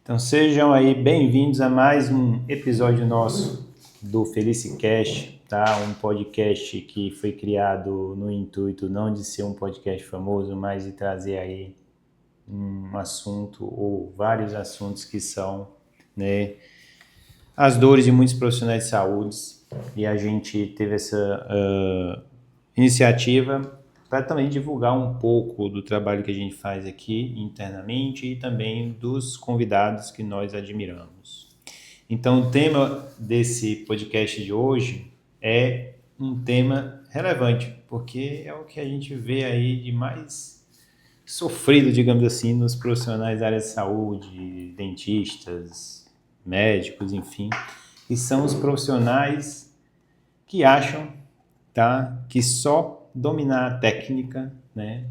Então sejam aí bem-vindos a mais um episódio nosso do Felicicast, tá? Um podcast que foi criado no intuito não de ser um podcast famoso, mas de trazer aí um assunto ou vários assuntos que são, né, as dores de muitos profissionais de saúde. E a gente teve essa iniciativa para também divulgar um pouco do trabalho que a gente faz aqui internamente e também dos convidados que nós admiramos. Então, o tema desse podcast de hoje é um tema relevante, porque é o que a gente vê aí de mais sofrido, digamos assim, nos profissionais da área de saúde, dentistas, médicos, enfim, e são os profissionais que acham, tá, que só dominar a técnica, né,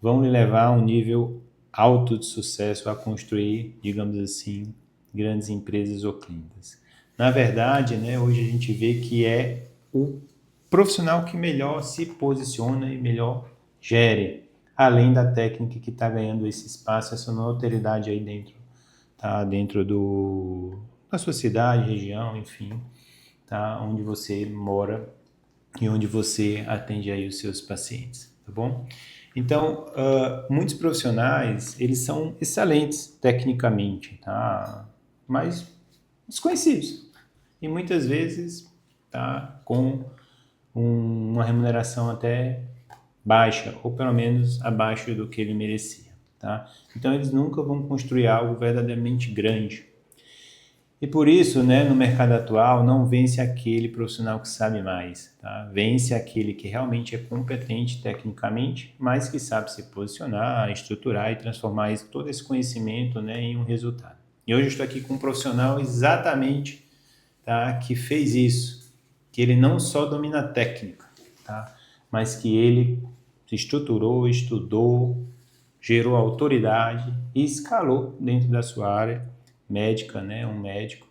vão lhe levar a um nível alto de sucesso a construir, digamos assim, grandes empresas ou clínicas. Na verdade, né, hoje a gente vê que é o profissional que melhor se posiciona e melhor gere, além da técnica que está ganhando esse espaço, essa notoriedade aí dentro, tá, dentro da sua cidade, região, enfim, tá, onde você mora e onde você atende aí os seus pacientes, tá bom? Então, muitos profissionais, eles são excelentes tecnicamente, tá? Mas desconhecidos. E muitas vezes, tá, com uma remuneração até baixa, ou pelo menos abaixo do que ele merecia, tá? Então, eles nunca vão construir algo verdadeiramente grande. E por isso, né, no mercado atual, não vence aquele profissional que sabe mais, tá? Vence aquele que realmente é competente tecnicamente, mas que sabe se posicionar, estruturar e transformar todo esse conhecimento, né, em um resultado. E hoje eu estou aqui com um profissional exatamente, tá, que fez isso, que ele não só domina a técnica, tá, mas que ele se estruturou, estudou, gerou autoridade e escalou dentro da sua área médica, né, um médico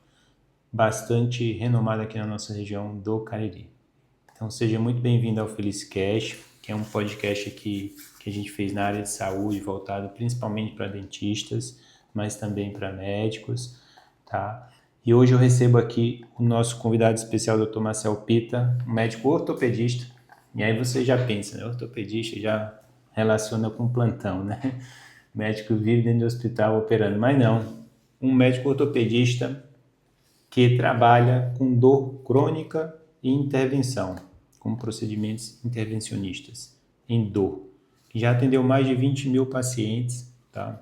bastante renomado aqui na nossa região do Cariri. Então seja muito bem-vindo ao Felicicast, que é um podcast aqui que a gente fez na área de saúde, voltado principalmente para dentistas, mas também para médicos, tá? E hoje eu recebo aqui o nosso convidado especial, Dr. Marcel Pita, um médico ortopedista. E aí você já pensa, né? Ortopedista já relaciona com plantão, né? O médico vive dentro do hospital operando, mas não. Um médico ortopedista que trabalha com dor crônica e intervenção, com procedimentos intervencionistas em dor. Já atendeu mais de 20 mil pacientes, tá?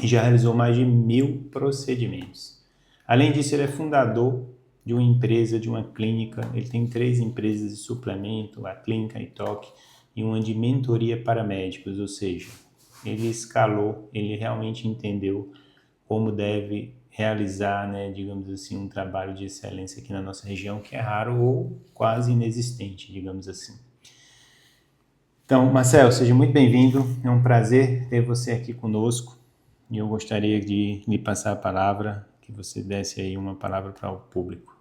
E já realizou mais de 1.000 procedimentos. Além disso, ele é fundador de uma empresa, de uma clínica. Ele tem 3 empresas de suplemento, a Clínica Itoque e uma de mentoria para médicos, ou seja, ele escalou, ele realmente entendeu como deve realizar, né, digamos assim, um trabalho de excelência aqui na nossa região, que é raro ou quase inexistente, digamos assim. Então, Marcel, seja muito bem-vindo. É um prazer ter você aqui conosco e eu gostaria de lhe passar a palavra, que você desse aí uma palavra para o público.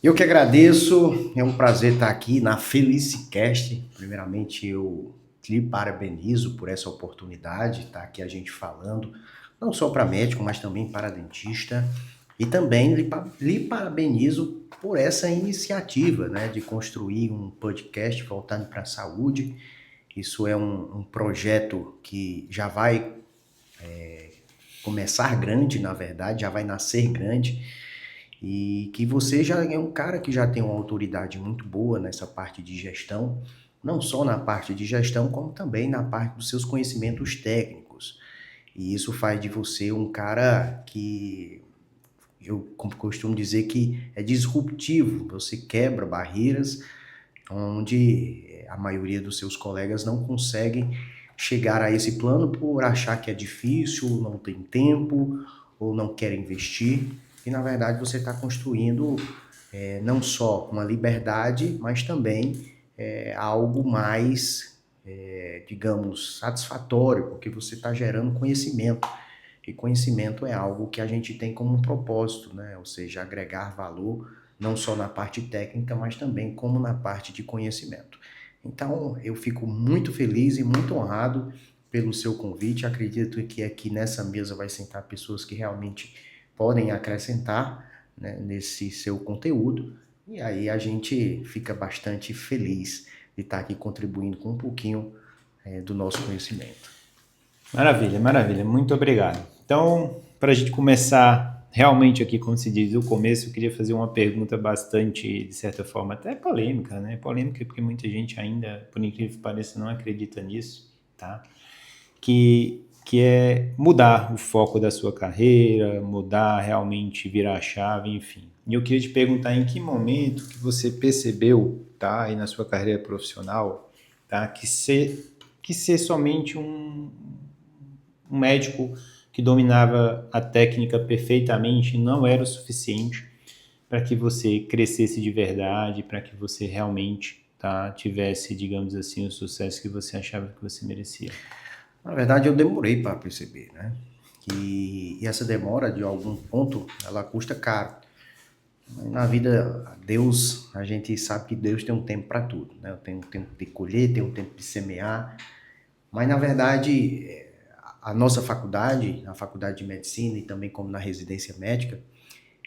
Eu que agradeço, é um prazer estar aqui na Felicicast. Primeiramente, eu lhe parabenizo por essa oportunidade de estar aqui a gente falando, não só para médico, mas também para dentista. E também lhe parabenizo por essa iniciativa, né, de construir um podcast voltado para a saúde. Isso é um projeto que já vai começar grande, na verdade, já vai nascer grande. E que você já é um cara que já tem uma autoridade muito boa nessa parte de gestão, não só na parte de gestão, como também na parte dos seus conhecimentos técnicos. E isso faz de você um cara que eu costumo dizer que é disruptivo, você quebra barreiras onde a maioria dos seus colegas não conseguem chegar a esse plano por achar que é difícil, não tem tempo ou não quer investir. E na verdade você está construindo não só uma liberdade, mas também algo mais, digamos, satisfatório, porque você está gerando conhecimento. E conhecimento é algo que a gente tem como um propósito, né? Ou seja, agregar valor não só na parte técnica, mas também como na parte de conhecimento. Então, eu fico muito feliz e muito honrado pelo seu convite. Acredito que aqui nessa mesa vai sentar pessoas que realmente podem acrescentar, né, nesse seu conteúdo. E aí a gente fica bastante feliz de estar aqui contribuindo com um pouquinho do nosso conhecimento. Maravilha, maravilha. Muito obrigado. Então, para a gente começar realmente aqui, como se diz, do começo, eu queria fazer uma pergunta bastante, de certa forma, até polêmica, né? Polêmica porque muita gente ainda, por incrível que pareça, não acredita nisso, tá? Que é mudar o foco da sua carreira, mudar realmente, virar a chave, enfim. E eu queria te perguntar em que momento que você percebeu, tá, aí na sua carreira profissional, tá, que ser somente um médico que dominava a técnica perfeitamente não era o suficiente para que você crescesse de verdade, para que você realmente, tá, tivesse, digamos assim, o sucesso que você achava que você merecia. Na verdade, eu demorei para perceber, né? E essa demora, de algum ponto, ela custa caro. Na vida, Deus, a gente sabe que Deus tem um tempo para tudo, né? Tem um tempo de colher, tem um tempo de semear. Mas, na verdade, a nossa faculdade, a faculdade de medicina e também como na residência médica,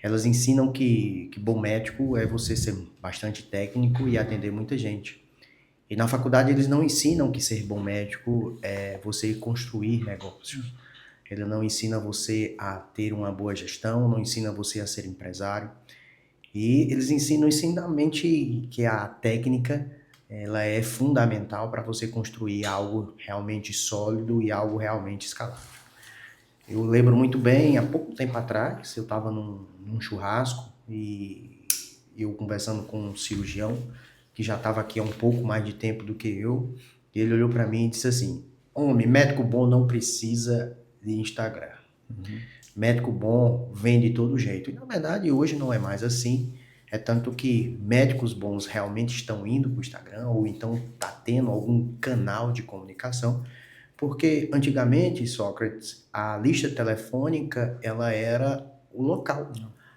elas ensinam que bom médico é você ser bastante técnico e atender muita gente. E na faculdade eles não ensinam que ser bom médico é você construir negócios. Ele não ensina você a ter uma boa gestão, não ensina você a ser empresário. E eles ensinam somente que a técnica ela é fundamental para você construir algo realmente sólido e algo realmente escalável. Eu lembro muito bem, há pouco tempo atrás, eu estava num churrasco e eu conversando com um cirurgião que já estava aqui há um pouco mais de tempo do que eu, e ele olhou para mim e disse assim: homem, médico bom não precisa de Instagram. Médico bom vem de todo jeito. E na verdade hoje não é mais assim. É tanto que médicos bons realmente estão indo para o Instagram ou então está tendo algum canal de comunicação. Porque antigamente, Sócrates, a lista telefônica ela era o local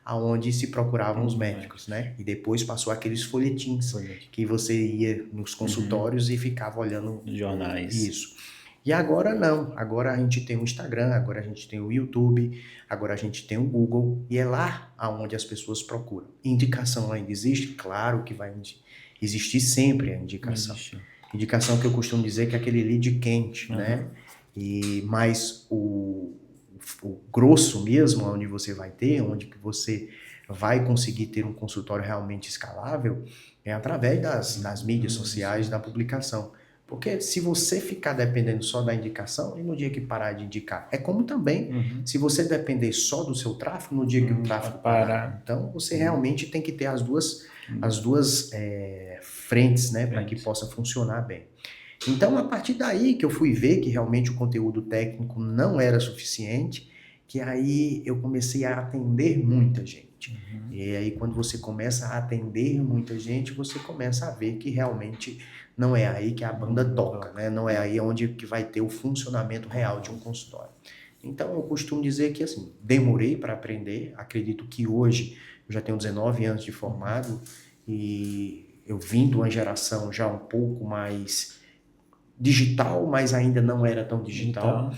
aonde se procuravam os médicos, né? E depois passou aqueles folhetins que você ia nos consultórios e ficava olhando jornais. Isso. E agora não. Agora a gente tem o Instagram, agora a gente tem o YouTube, agora a gente tem o Google e é lá aonde as pessoas procuram. Indicação ainda existe? Claro que vai existir sempre a indicação. Indicação que eu costumo dizer que é aquele lead quente, né? Mas o grosso mesmo, onde você vai ter, onde que você vai conseguir ter um consultório realmente escalável, é através das mídias sociais, da publicação. Porque se você ficar dependendo só da indicação, e no dia que parar de indicar, é como também, se você depender só do seu tráfego, no dia que o tráfego parar. Então, você realmente tem que ter as duas frentes, né, para que possa funcionar bem. Então, a partir daí que eu fui ver que realmente o conteúdo técnico não era suficiente, que aí eu comecei a atender muita gente. E aí, quando você começa a atender muita gente, você começa a ver que realmente não é aí que a banda toca, né? Não é aí onde que vai ter o funcionamento real de um consultório. Então, eu costumo dizer que, assim, demorei para aprender. Acredito que hoje eu já tenho 19 anos de formado e eu vim de uma geração já um pouco mais digital, mas ainda não era tão digital.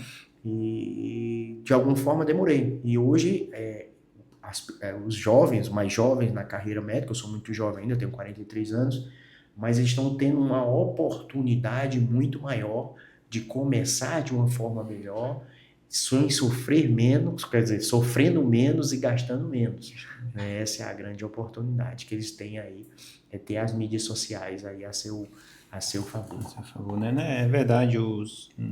E de alguma forma demorei. E hoje os jovens, mais jovens na carreira médica, eu sou muito jovem ainda, eu tenho 43 anos, mas eles estão tendo uma oportunidade muito maior de começar de uma forma melhor, sem sofrer menos, quer dizer, sofrendo menos e gastando menos. Essa é a grande oportunidade que eles têm aí, é ter as mídias sociais aí a seu favor. A seu favor, né? É verdade,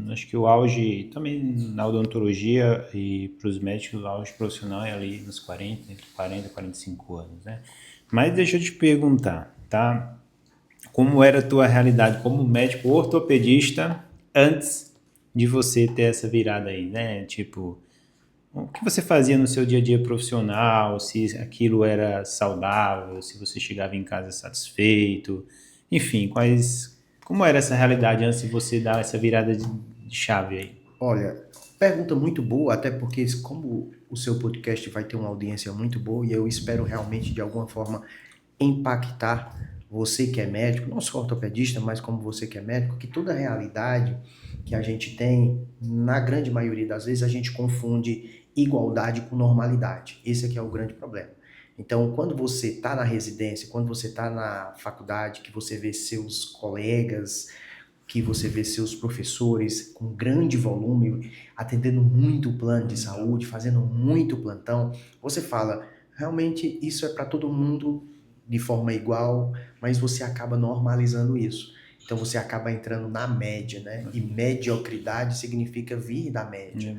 acho que o auge, também na odontologia e para os médicos, o auge profissional é ali nos 40, entre 40 e 45 anos, né? Mas deixa eu te perguntar, tá? Como era a tua realidade como médico ortopedista antes de você ter essa virada aí, né? Tipo, o que você fazia no seu dia a dia profissional, se aquilo era saudável, se você chegava em casa satisfeito, enfim, como era essa realidade antes de você dar essa virada de chave aí? Olha, pergunta muito boa, até porque como o seu podcast vai ter uma audiência muito boa e eu espero realmente de alguma forma impactar você que é médico, não só ortopedista, mas como você que é médico, que toda a realidade que a gente tem, na grande maioria das vezes, a gente confunde igualdade com normalidade. Esse aqui é o grande problema. Então, quando você está na residência, quando você está na faculdade, que você vê seus colegas, que você vê seus professores com grande volume, atendendo muito plano de saúde, fazendo muito plantão, você fala, realmente isso é para todo mundo de forma igual, mas você acaba normalizando isso. Então você acaba entrando na média, né? E mediocridade significa vir da média.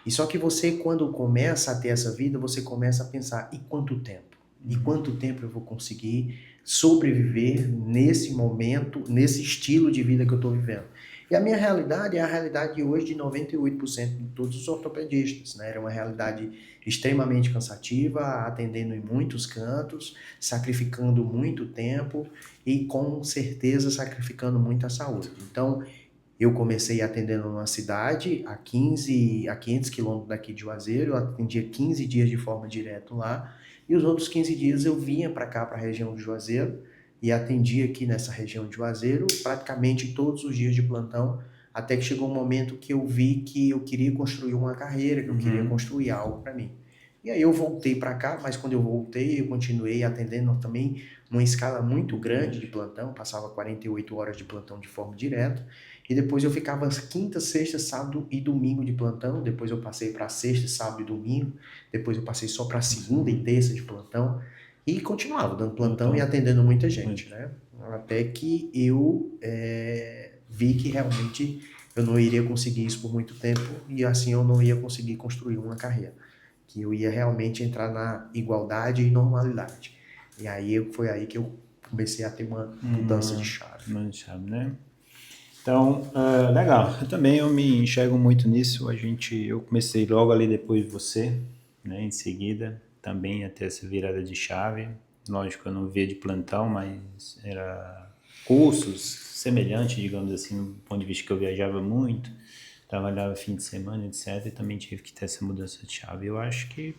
E só que você, quando começa a ter essa vida, você começa a pensar, e quanto tempo? E quanto tempo eu vou conseguir sobreviver nesse momento, nesse estilo de vida que eu estou vivendo? E a minha realidade é a realidade hoje de 98% de todos os ortopedistas, né? Era uma realidade extremamente cansativa, atendendo em muitos cantos, sacrificando muito tempo e com certeza sacrificando muita saúde. Então, eu comecei atendendo numa cidade a 500 quilômetros daqui de Juazeiro, eu atendia 15 dias de forma direta lá, e os outros 15 dias eu vinha para cá, para a região de Juazeiro, e atendia aqui nessa região de Juazeiro praticamente todos os dias de plantão, até que chegou um momento que eu vi que eu queria construir uma carreira, que eu queria construir algo para mim. E aí eu voltei para cá, mas quando eu voltei, eu continuei atendendo também numa escala muito grande de plantão, passava 48 horas de plantão de forma direta, e depois eu ficava quinta, sexta, sábado e domingo de plantão, depois eu passei para sexta, sábado e domingo, depois eu passei só para segunda e terça de plantão, e continuava dando plantão e atendendo muita gente, né? Até que eu vi que realmente eu não iria conseguir isso por muito tempo, e assim eu não ia conseguir construir uma carreira, que eu ia realmente entrar na igualdade e normalidade. E aí foi aí que eu comecei a ter uma mudança de chave. Mudança de chave, né? Então, legal. Eu me enxergo muito nisso. Eu comecei logo ali depois de você, né? Em seguida, também a ter essa virada de chave. Lógico, eu não via de plantão, mas era cursos semelhantes, digamos assim, do ponto de vista que eu viajava muito, trabalhava fim de semana, etc. E também tive que ter essa mudança de chave. Eu acho que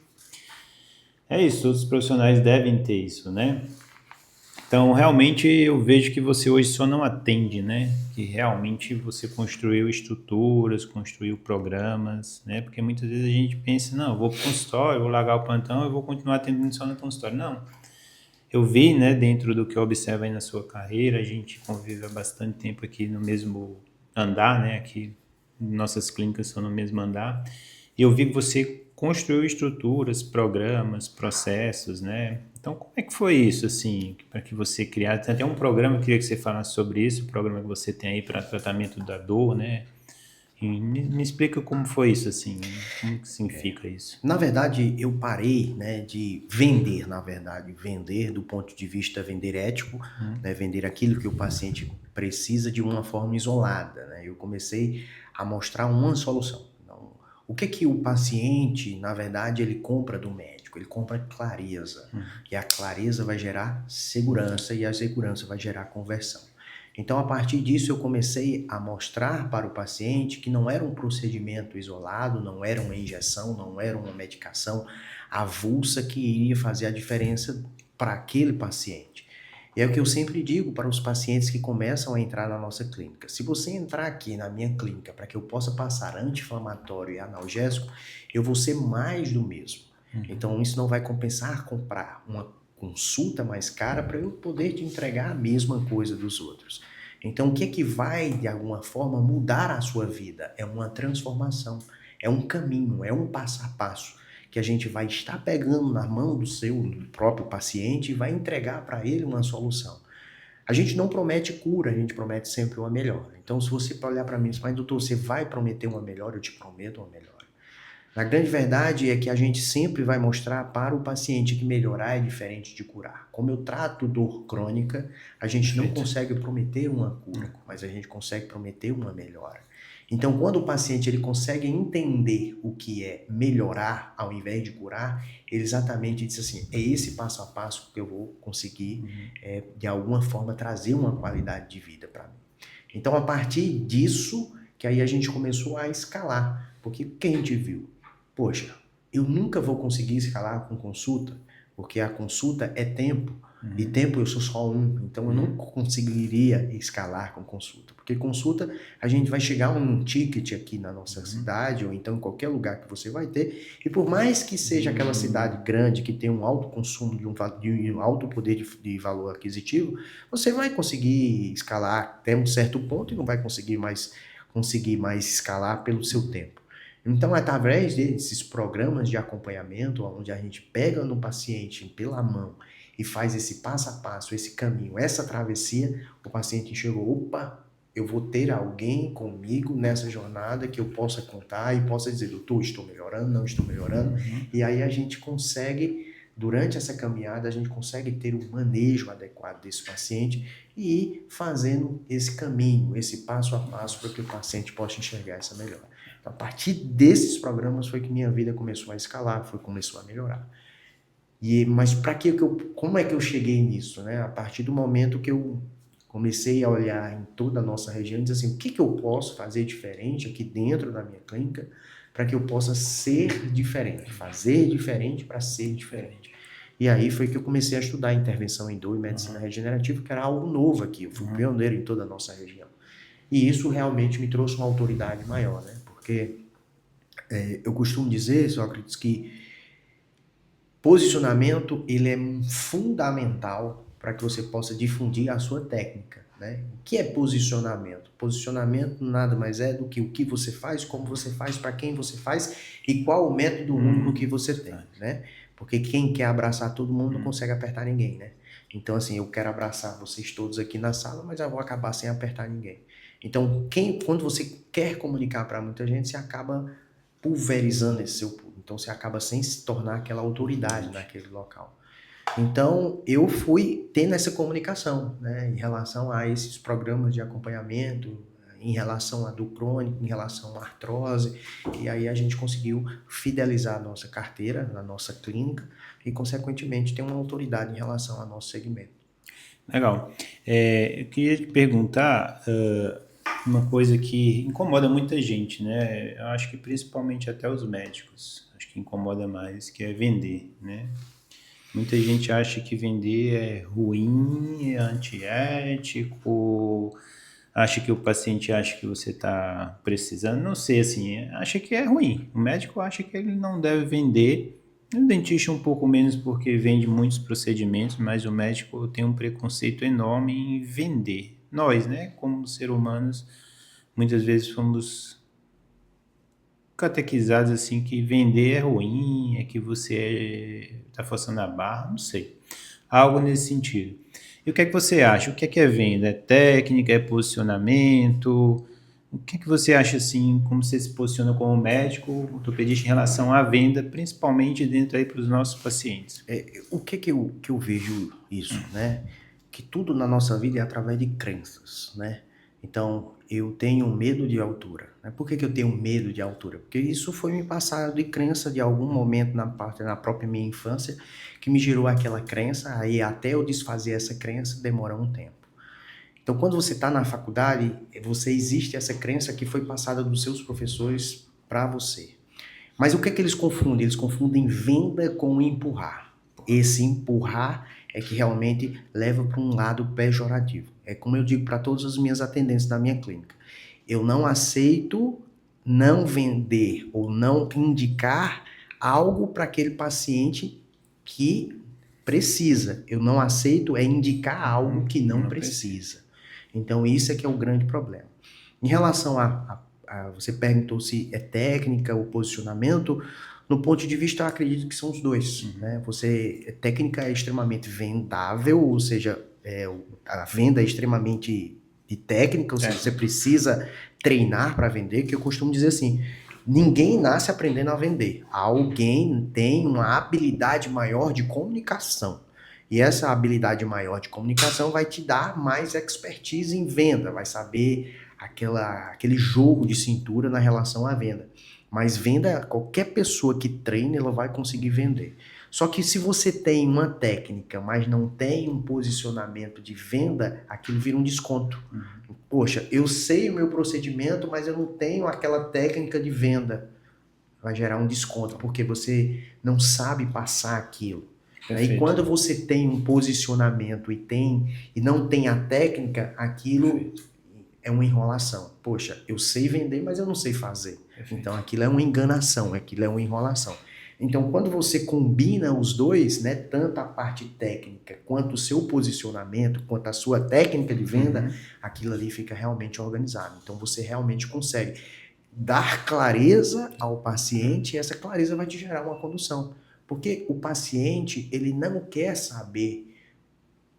é isso, todos os profissionais devem ter isso, né? Então, realmente, eu vejo que você hoje só não atende, né? Que realmente você construiu estruturas, construiu programas, né? Porque muitas vezes a gente pensa, não, eu vou para o consultório, vou largar o plantão, eu vou continuar atendendo só no consultório. Não. Eu vi, né, dentro do que eu observo aí na sua carreira, a gente convive há bastante tempo aqui no mesmo andar, né? Aqui, nossas clínicas são no mesmo andar. E eu vi que você construiu estruturas, programas, processos, né? Então, como é que foi isso, assim, para que você criasse? Tem até um programa, eu queria que você falasse sobre isso, o programa que você tem aí para tratamento da dor, né? E me explica como foi isso, assim, como que significa isso? Na verdade, eu parei, né, de vender, vender do ponto de vista vender ético, né, vender aquilo que o paciente precisa de uma forma isolada, né? Eu comecei a mostrar uma solução. Então, o que o paciente, na verdade, ele compra do médico? Ele compra clareza. E a clareza vai gerar segurança e a segurança vai gerar conversão. Então, a partir disso, eu comecei a mostrar para o paciente que não era um procedimento isolado, não era uma injeção, não era uma medicação avulsa que iria fazer a diferença para aquele paciente. E é o que eu sempre digo para os pacientes que começam a entrar na nossa clínica. Se você entrar aqui na minha clínica para que eu possa passar anti-inflamatório e analgésico, eu vou ser mais do mesmo. Então, isso não vai compensar comprar uma consulta mais cara para eu poder te entregar a mesma coisa dos outros. Então, o que é que vai, de alguma forma, mudar a sua vida? É uma transformação, é um caminho, é um passo a passo que a gente vai estar pegando na mão do próprio paciente e vai entregar para ele uma solução. A gente não promete cura, a gente promete sempre uma melhora. Então, se você olhar para mim e dizer, mas doutor, você vai prometer uma melhora? Eu te prometo uma melhora. A grande verdade é que a gente sempre vai mostrar para o paciente que melhorar é diferente de curar. Como eu trato dor crônica, a gente não consegue prometer uma cura, mas a gente consegue prometer uma melhora. Então, quando o paciente ele consegue entender o que é melhorar ao invés de curar, ele exatamente diz assim, é esse passo a passo que eu vou conseguir, de alguma forma, trazer uma qualidade de vida para mim. Então, a partir disso, que aí a gente começou a escalar. Porque o que a gente viu? Poxa, eu nunca vou conseguir escalar com consulta, porque a consulta é tempo. De tempo eu sou só um, então eu não conseguiria escalar com consulta. Porque consulta, a gente vai chegar a um ticket aqui na nossa cidade, ou então em qualquer lugar que você vai ter, e por mais que seja aquela cidade grande, que tem um alto consumo, de um alto poder de valor aquisitivo, você vai conseguir escalar até um certo ponto e não vai conseguir mais escalar pelo seu tempo. Então, através desses programas de acompanhamento, onde a gente pega no paciente pela mão e faz esse passo a passo, esse caminho, essa travessia, o paciente enxergou, opa, eu vou ter alguém comigo nessa jornada que eu possa contar e possa dizer, doutor, estou melhorando, não estou melhorando. E aí a gente consegue, durante essa caminhada, a gente consegue ter o manejo adequado desse paciente e ir fazendo esse caminho, esse passo a passo para que o paciente possa enxergar essa melhora. Então, a partir desses programas foi que minha vida começou a escalar, começou a melhorar. Mas como é que eu cheguei nisso, né? A partir do momento que eu comecei a olhar em toda a nossa região e dizer assim, o que eu posso fazer diferente aqui dentro da minha clínica para que eu possa ser diferente, fazer diferente para ser diferente. E aí foi que eu comecei a estudar intervenção em dor e medicina regenerativa, que era algo novo aqui, eu fui pioneiro em toda a nossa região. E isso realmente me trouxe uma autoridade maior, né? Porque eu costumo dizer, Sócrates, que posicionamento, ele é fundamental para que você possa difundir a sua técnica, né? O que é posicionamento? Posicionamento nada mais é do que o que você faz, como você faz, para quem você faz e qual o método único que você tem, né? Porque quem quer abraçar todo mundo não consegue apertar ninguém, né? Então, assim, eu quero abraçar vocês todos aqui na sala, mas eu vou acabar sem apertar ninguém. Então, quando você quer comunicar para muita gente, você acaba pulverizando esse seu público. Então, você acaba sem se tornar aquela autoridade naquele local. Então, eu fui tendo essa comunicação, né, em relação a esses programas de acompanhamento, em relação à dor crônica, em relação à artrose, e aí a gente conseguiu fidelizar a nossa carteira, na nossa clínica, e, consequentemente, ter uma autoridade em relação ao nosso segmento. Legal. Eu queria te perguntar uma coisa que incomoda muita gente, né? Eu acho que principalmente até os médicos, acho que incomoda mais, que é vender, né? Muita gente acha que vender é ruim, é antiético, acha que o paciente acha que você está precisando, não sei, assim, acha que é ruim. O médico acha que ele não deve vender, o dentista um pouco menos porque vende muitos procedimentos, mas o médico tem um preconceito enorme em vender. Nós, né, como seres humanos, muitas vezes fomos catequizados assim que vender é ruim, é que você está forçando a barra, não sei. Algo nesse sentido. E o que é que você acha? O que é venda? É técnica? É posicionamento? O que é que você acha assim, como você se posiciona como médico, ortopedista em relação à venda, principalmente dentro aí para os nossos pacientes? O que eu vejo isso, né? Que tudo na nossa vida é através de crenças, né? Então, eu tenho medo de altura. Né? Por que eu tenho medo de altura? Porque isso foi me passado de crença de algum momento na própria minha infância, que me gerou aquela crença, aí até eu desfazer essa crença demora um tempo. Então, quando você está na faculdade, existe essa crença que foi passada dos seus professores para você. Mas o que eles confundem? Eles confundem venda com empurrar. Esse empurrar é que realmente leva para um lado pejorativo. É como eu digo para todas as minhas atendentes da minha clínica. Eu não aceito não vender ou não indicar algo para aquele paciente que precisa. Eu não aceito indicar algo que não precisa. Então, isso é que é o grande problema. Em relação você perguntou se é técnica ou posicionamento. No ponto de vista, eu acredito que são os dois. Né? Técnica é extremamente vendável, ou seja, a venda é extremamente de técnica, ou seja, você precisa treinar para vender, que eu costumo dizer assim, ninguém nasce aprendendo a vender. Alguém tem uma habilidade maior de comunicação. E essa habilidade maior de comunicação vai te dar mais expertise em venda, vai saber aquele jogo de cintura na relação à venda. Mas venda, qualquer pessoa que treine, ela vai conseguir vender. Só que se você tem uma técnica, mas não tem um posicionamento de venda, aquilo vira um desconto. Poxa, eu sei o meu procedimento, mas eu não tenho aquela técnica de venda. Vai gerar um desconto, porque você não sabe passar aquilo. E quando você tem um posicionamento e não tem a técnica, aquilo é uma enrolação. Poxa, eu sei vender, mas eu não sei fazer. Então aquilo é uma enganação, aquilo é uma enrolação. Então quando você combina os dois, né, tanto a parte técnica quanto o seu posicionamento, quanto a sua técnica de venda, aquilo ali fica realmente organizado. Então você realmente consegue dar clareza ao paciente e essa clareza vai te gerar uma condução. Porque o paciente, ele não quer saber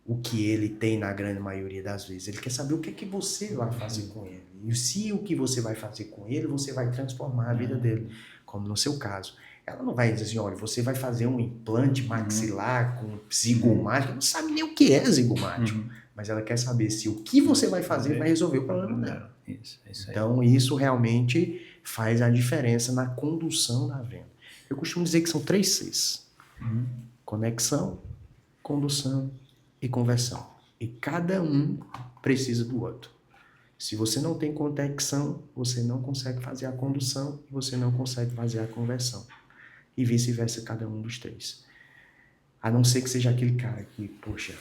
o que ele tem na grande maioria das vezes. Ele quer saber o que é que você vai fazer com ele. E se o que você vai fazer com ele, você vai transformar a vida dele. Como no seu caso. Ela não vai dizer assim, olha, você vai fazer um implante maxilar com zigomático. Ela não sabe nem o que é zigomático. Mas ela quer saber se o que você vai fazer vai resolver o problema dela. Isso aí. Então, isso realmente faz a diferença na condução da venda. Eu costumo dizer que são 3 Cs. Conexão, condução e conversão. E cada um precisa do outro. Se você não tem conexão, você não consegue fazer a condução e você não consegue fazer a conversão. E vice-versa, cada um dos 3. A não ser que seja aquele cara que, poxa,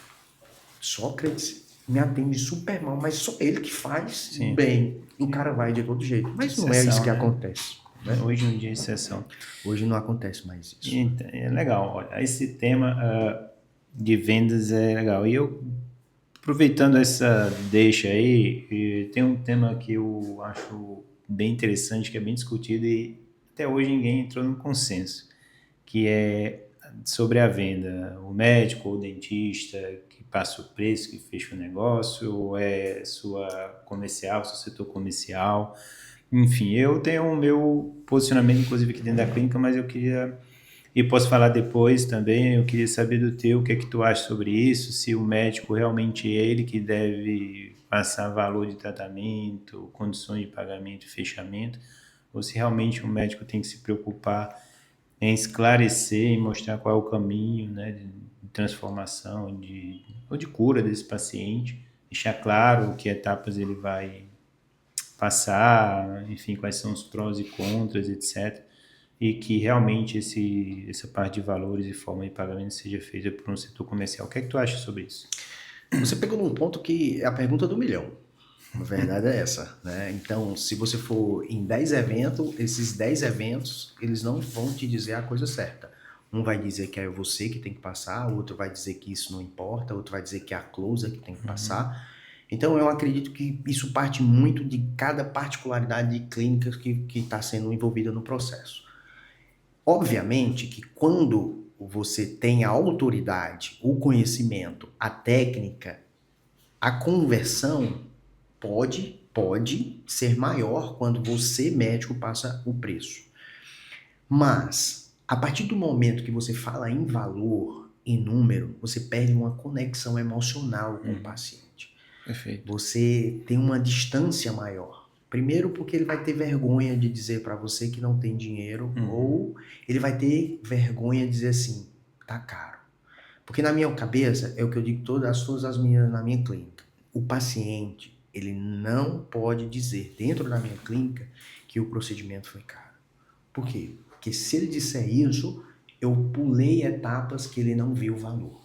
Sócrates me atende super mal, mas só ele que faz bem. E o cara vai de todo jeito. Mas não é isso que acontece. Né? Hoje em dia é exceção. Hoje não acontece mais isso. É legal. Olha, esse tema de vendas é legal. E eu, aproveitando essa deixa aí, tem um tema que eu acho bem interessante, que é bem discutido e até hoje ninguém entrou num consenso, que é sobre a venda. O médico ou o dentista que passa o preço, que fecha o negócio, ou é sua comercial, seu setor comercial. Enfim, eu tenho o meu posicionamento, inclusive, aqui dentro da clínica, mas eu queria, e posso falar depois também, eu queria saber do teu, o que é que tu acha sobre isso, se o médico realmente é ele que deve passar valor de tratamento, condições de pagamento e fechamento, ou se realmente o médico tem que se preocupar em esclarecer e mostrar qual é o caminho, né, de transformação ou de cura desse paciente, deixar claro que etapas ele vai passar, enfim, quais são os prós e contras, etc. E que realmente essa parte de valores e forma de pagamento seja feita por um setor comercial. O que é que tu acha sobre isso? Você pegou num ponto que é a pergunta do milhão. A verdade é essa, né? Então, se você for em 10 eventos, esses 10 eventos, eles não vão te dizer a coisa certa. Um vai dizer que é você que tem que passar, outro vai dizer que isso não importa, outro vai dizer que é a closer que tem que passar. Então, eu acredito que isso parte muito de cada particularidade de clínicas que está sendo envolvida no processo. Obviamente que quando você tem a autoridade, o conhecimento, a técnica, a conversão pode ser maior quando você, médico, passa o preço. Mas, a partir do momento que você fala em valor, em número, você perde uma conexão emocional com o paciente. Perfeito. Você tem uma distância maior. Primeiro porque ele vai ter vergonha de dizer para você que não tem dinheiro, ou ele vai ter vergonha de dizer assim, tá caro. Porque na minha cabeça, é o que eu digo todas as meninas na minha clínica, o paciente, ele não pode dizer dentro da minha clínica que o procedimento foi caro. Por quê? Porque se ele disser isso, eu pulei etapas que ele não viu o valor.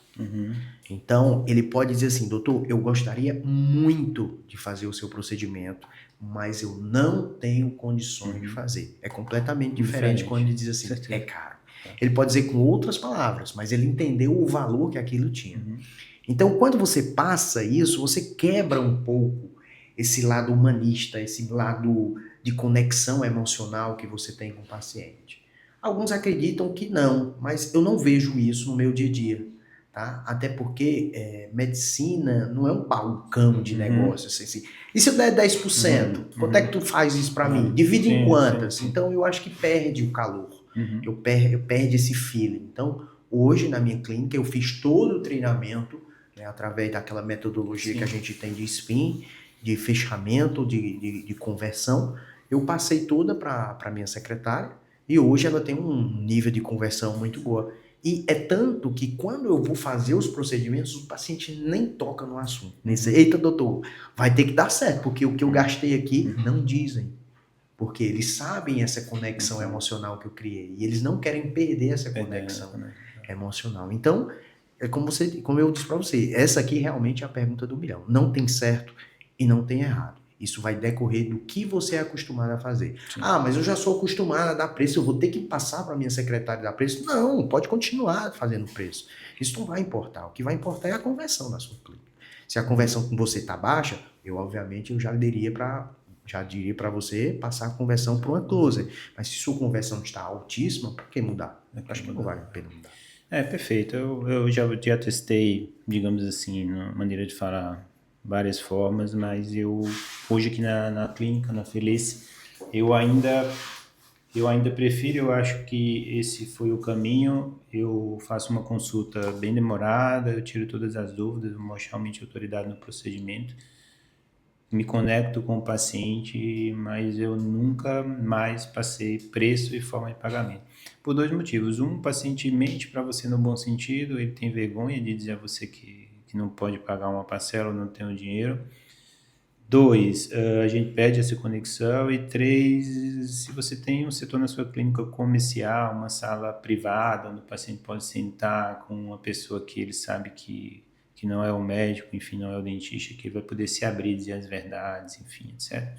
Então, ele pode dizer assim, doutor, eu gostaria muito de fazer o seu procedimento, mas eu não tenho condições de fazer. É completamente diferente quando ele diz assim, é caro. Ele pode dizer com outras palavras, mas ele entendeu o valor que aquilo tinha. Então, quando você passa isso, você quebra um pouco esse lado humanista, esse lado de conexão emocional que você tem com o paciente. Alguns acreditam que não, mas eu não vejo isso no meu dia a dia. Tá? Até porque medicina não é um balcão de negócios. Assim. E se eu der 10%? Quanto é que tu faz isso para mim? Divide em quantas? Então, eu acho que perde o calor. Eu perde esse feeling. Então, hoje, na minha clínica, eu fiz todo o treinamento, né, através daquela metodologia que a gente tem de spin, de fechamento, de conversão. Eu passei toda para minha secretária e hoje ela tem um nível de conversão muito boa. E é tanto que quando eu vou fazer os procedimentos, o paciente nem toca no assunto. Nem diz, eita, doutor, vai ter que dar certo, porque o que eu gastei aqui, não dizem. Porque eles sabem essa conexão emocional que eu criei. E eles não querem perder essa conexão. Emocional. Então, é como eu disse para você, essa aqui realmente é a pergunta do milhão. Não tem certo e não tem errado. Isso vai decorrer do que você é acostumado a fazer. Sim. Ah, mas eu já sou acostumado a dar preço, eu vou ter que passar para minha secretária dar preço? Não, pode continuar fazendo preço. Isso não vai importar. O que vai importar é a conversão da sua clínica. Se a conversão com você está baixa, obviamente eu já diria para você passar a conversão para uma closer. Mas se sua conversão está altíssima, por que mudar? Acho que não vale a pena mudar. Perfeito. Eu já testei, digamos assim, na maneira de falar, várias formas, mas hoje aqui na clínica, na Felice, eu ainda prefiro, eu acho que esse foi o caminho. Eu faço uma consulta bem demorada, eu tiro todas as dúvidas, eu mostro realmente autoridade no procedimento, me conecto com o paciente, mas eu nunca mais passei preço e forma de pagamento. Por dois motivos. Um, o paciente mente para você no bom sentido, ele tem vergonha de dizer a você que não pode pagar uma parcela ou não tem o dinheiro. Dois, a gente perde essa conexão. E três, se você tem um setor na sua clínica comercial, uma sala privada, onde o paciente pode sentar com uma pessoa que ele sabe que não é o médico, enfim, não é o dentista, que ele vai poder se abrir, dizer as verdades, enfim, etc.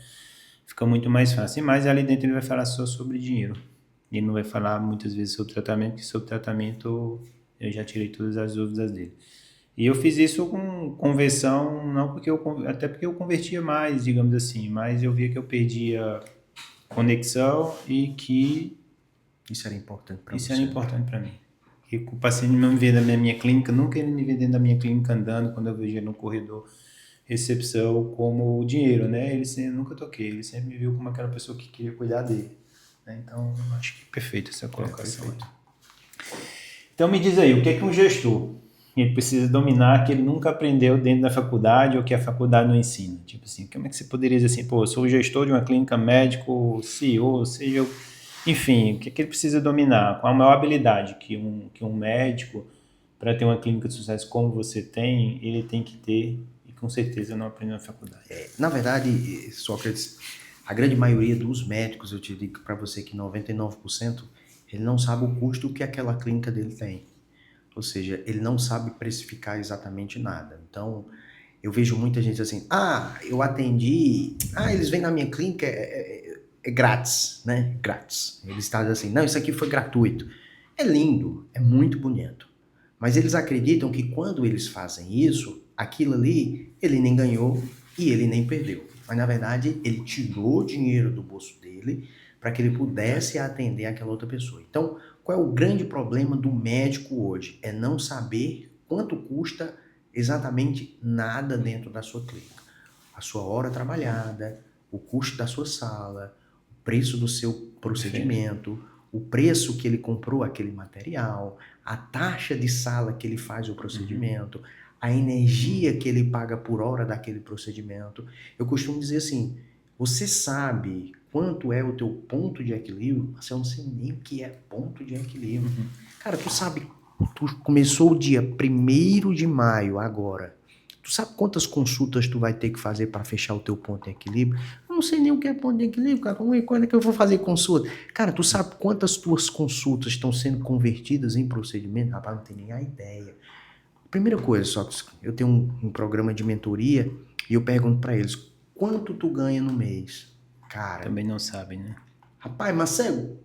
Fica muito mais fácil. Mas ali dentro ele vai falar só sobre dinheiro. Ele não vai falar muitas vezes sobre tratamento, porque sobre tratamento eu já tirei todas as dúvidas dele. E eu fiz isso com conversão, não porque até porque eu convertia mais, digamos assim, mas eu via que eu perdia conexão e que isso era importante para você. Isso era importante para mim. Que o paciente não me vê da minha clínica, nunca ele me vê dentro da minha clínica andando, quando eu vejo ele no corredor, recepção, como o dinheiro, né? Eu nunca toquei, ele sempre me viu como aquela pessoa que queria cuidar dele. Né? Então, acho que é perfeito essa colocação. Perfeito. Então, me diz aí, o que é que um gestor ele precisa dominar que ele nunca aprendeu dentro da faculdade ou que a faculdade não ensina? Tipo assim, como é que você poderia dizer assim, pô, eu sou o gestor de uma clínica, médico, CEO, seja... Enfim, o que ele precisa dominar? Qual a maior habilidade que um médico, para ter uma clínica de sucesso como você tem, ele tem que ter e com certeza não aprendeu na faculdade? Na verdade, Sócrates, a grande maioria dos médicos, eu te digo para você que 99%, ele não sabe o custo que aquela clínica dele tem. Ou seja, ele não sabe precificar exatamente nada. Então, eu vejo muita gente assim, eu atendi, eles vêm na minha clínica, é grátis, né? Grátis. Eles estão assim, não, isso aqui foi gratuito. É lindo, é muito bonito. Mas eles acreditam que quando eles fazem isso, aquilo ali, ele nem ganhou e ele nem perdeu. Mas na verdade, ele tirou o dinheiro do bolso dele para que ele pudesse atender aquela outra pessoa. Então, qual é o grande problema do médico hoje? É não saber quanto custa exatamente nada dentro da sua clínica. A sua hora trabalhada, o custo da sua sala, preço do seu procedimento, o preço que ele comprou aquele material, a taxa de sala que ele faz o procedimento, a energia que ele paga por hora daquele procedimento. Eu costumo dizer assim, você sabe quanto é o teu ponto de equilíbrio? Você não sei nem o que é ponto de equilíbrio. Cara, tu sabe, tu começou o dia 1º de maio agora. Tu sabe quantas consultas tu vai ter que fazer para fechar o teu ponto de equilíbrio? Eu não sei nem o que é ponto de equilíbrio, cara. Quando é que eu vou fazer consulta? Cara, tu sabe quantas tuas consultas estão sendo convertidas em procedimento? Rapaz, não tem nem a ideia. Primeira coisa, só eu tenho um programa de mentoria e eu pergunto para eles, quanto tu ganha no mês? Cara... Também não sabem, né? Rapaz, Marcelo,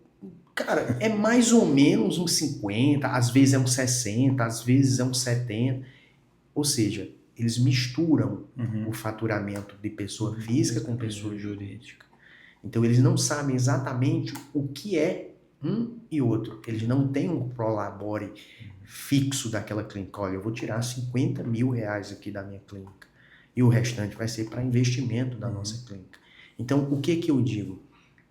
cara, é mais ou menos uns 50, às vezes é uns 60, às vezes é uns 70. Ou seja, eles misturam o faturamento de pessoa física com pessoa jurídica. Então, eles não sabem exatamente o que é um e outro. Eles não têm um prolabore fixo daquela clínica. Olha, eu vou tirar 50 mil reais aqui da minha clínica e o restante vai ser para investimento da nossa clínica. Então, o que eu digo?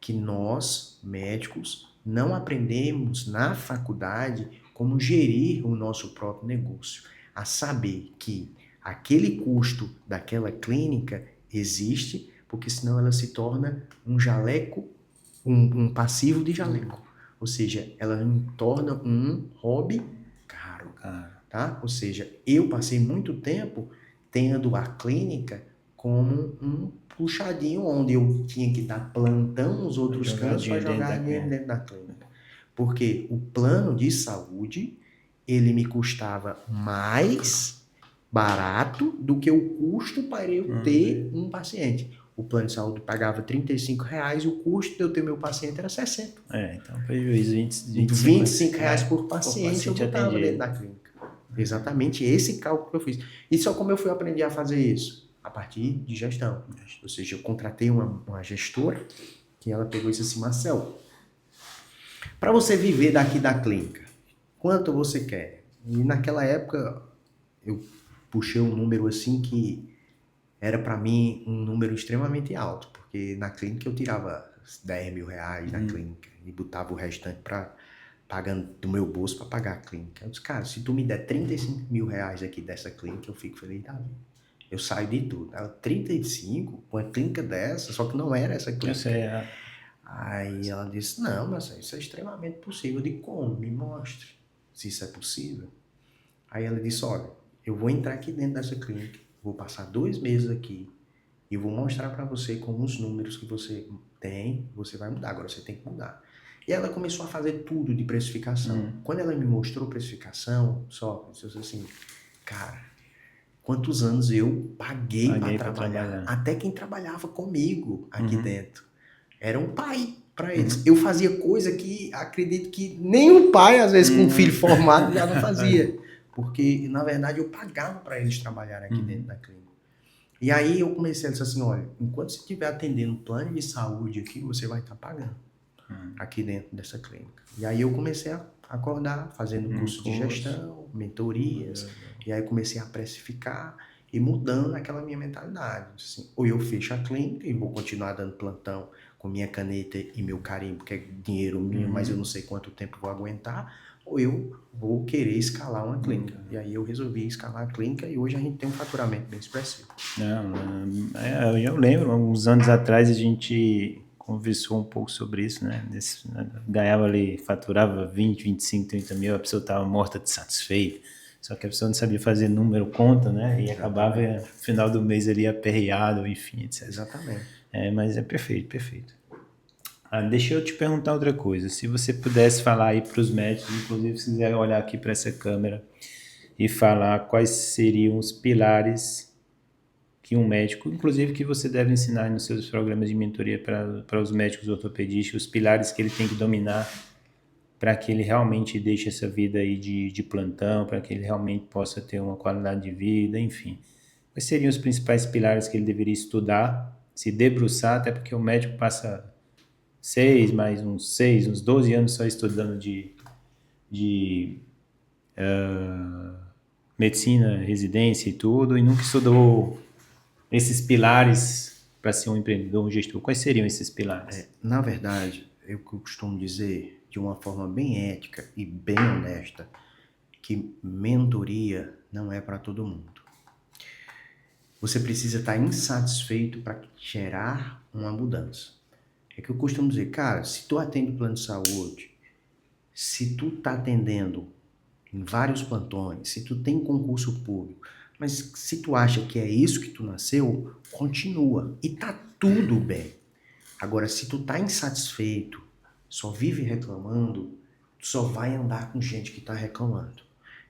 Que nós, médicos, não aprendemos na faculdade como gerir o nosso próprio negócio. A saber que aquele custo daquela clínica existe, porque senão ela se torna um jaleco, um passivo de jaleco. Ou seja, ela torna um hobby caro. Tá? Ou seja, eu passei muito tempo tendo a clínica como um puxadinho, onde eu tinha que dar plantão nos outros cantos para jogar dinheiro dentro da clínica. Porque o plano de saúde, ele me custava mais barato do que o custo para eu ter um paciente. O plano de saúde pagava R$35 e o custo de eu ter meu paciente era 60. Então prejuízo R$25 por paciente eu botava atendido dentro da clínica. Exatamente esse cálculo que eu fiz. E só como eu fui aprender a fazer isso? A partir de gestão. Ou seja, eu contratei uma gestora que ela pegou e disse assim, Marcelo, para você viver daqui da clínica, quanto você quer? E naquela época eu puxei um número assim que era para mim um número extremamente alto, porque na clínica eu tirava R$10.000 da clínica e botava o restante pagando do meu bolso para pagar a clínica. Eu disse, cara, se tu me der R$35.000 aqui dessa clínica, eu fico feliz da vida. Eu saio de tudo. Ela, 35? Uma clínica dessa? Só que não era essa clínica. Eu sei, Aí ela disse, não, mas isso é extremamente possível. Eu digo, como? Me mostre se isso é possível. Aí ela disse, olha, eu vou entrar aqui dentro dessa clínica, vou passar 2 meses aqui e vou mostrar para você como os números que você tem, você vai mudar. Agora você tem que mudar. E ela começou a fazer tudo de precificação. Quando ela me mostrou precificação, só disse assim, cara, quantos anos eu paguei para trabalhar. Até quem trabalhava comigo aqui dentro. Era um pai para eles. Eu fazia coisa que acredito que nem um pai, às vezes, com um filho formado, já não fazia. Porque, na verdade, eu pagava para eles trabalharem aqui dentro da clínica. E aí eu comecei a dizer assim, olha, enquanto você estiver atendendo um plano de saúde aqui, você vai estar pagando aqui dentro dessa clínica. E aí eu comecei a acordar, fazendo curso de gestão, mentorias, e aí comecei a precificar e mudando aquela minha mentalidade. Assim, ou eu fecho a clínica e vou continuar dando plantão com minha caneta e meu carimbo, que é dinheiro meu, mas eu não sei quanto tempo vou aguentar, ou eu vou querer escalar uma clínica. E aí eu resolvi escalar a clínica e hoje a gente tem um faturamento bem expressivo. Eu lembro, uns anos atrás a gente conversou um pouco sobre isso, né? Ganhava ali, faturava 20, 25, 30 mil, a pessoa estava morta de satisfeita, só que a pessoa não sabia fazer número, conta, né? E acabava no final do mês ali aperreado, enfim, etc. Exatamente. Mas é perfeito. Deixa eu te perguntar outra coisa. Se você pudesse falar aí para os médicos, inclusive se quiser olhar aqui para essa câmera e falar quais seriam os pilares que um médico, inclusive que você deve ensinar nos seus programas de mentoria para os médicos ortopedistas, os pilares que ele tem que dominar para que ele realmente deixe essa vida aí de plantão, para que ele realmente possa ter uma qualidade de vida, enfim. Quais seriam os principais pilares que ele deveria estudar, se debruçar, até porque o médico passa 6, mais uns 12 anos só estudando de medicina, residência e tudo, e nunca estudou esses pilares para ser um empreendedor, um gestor. Quais seriam esses pilares? Na verdade, eu costumo dizer de uma forma bem ética e bem honesta que mentoria não é para todo mundo. Você precisa estar insatisfeito para gerar uma mudança. É que eu costumo dizer, cara, se tu atende o plano de saúde, se tu tá atendendo em vários plantões, se tu tem concurso público, mas se tu acha que é isso que tu nasceu, continua. E tá tudo bem. Agora, se tu tá insatisfeito, só vive reclamando, tu só vai andar com gente que tá reclamando.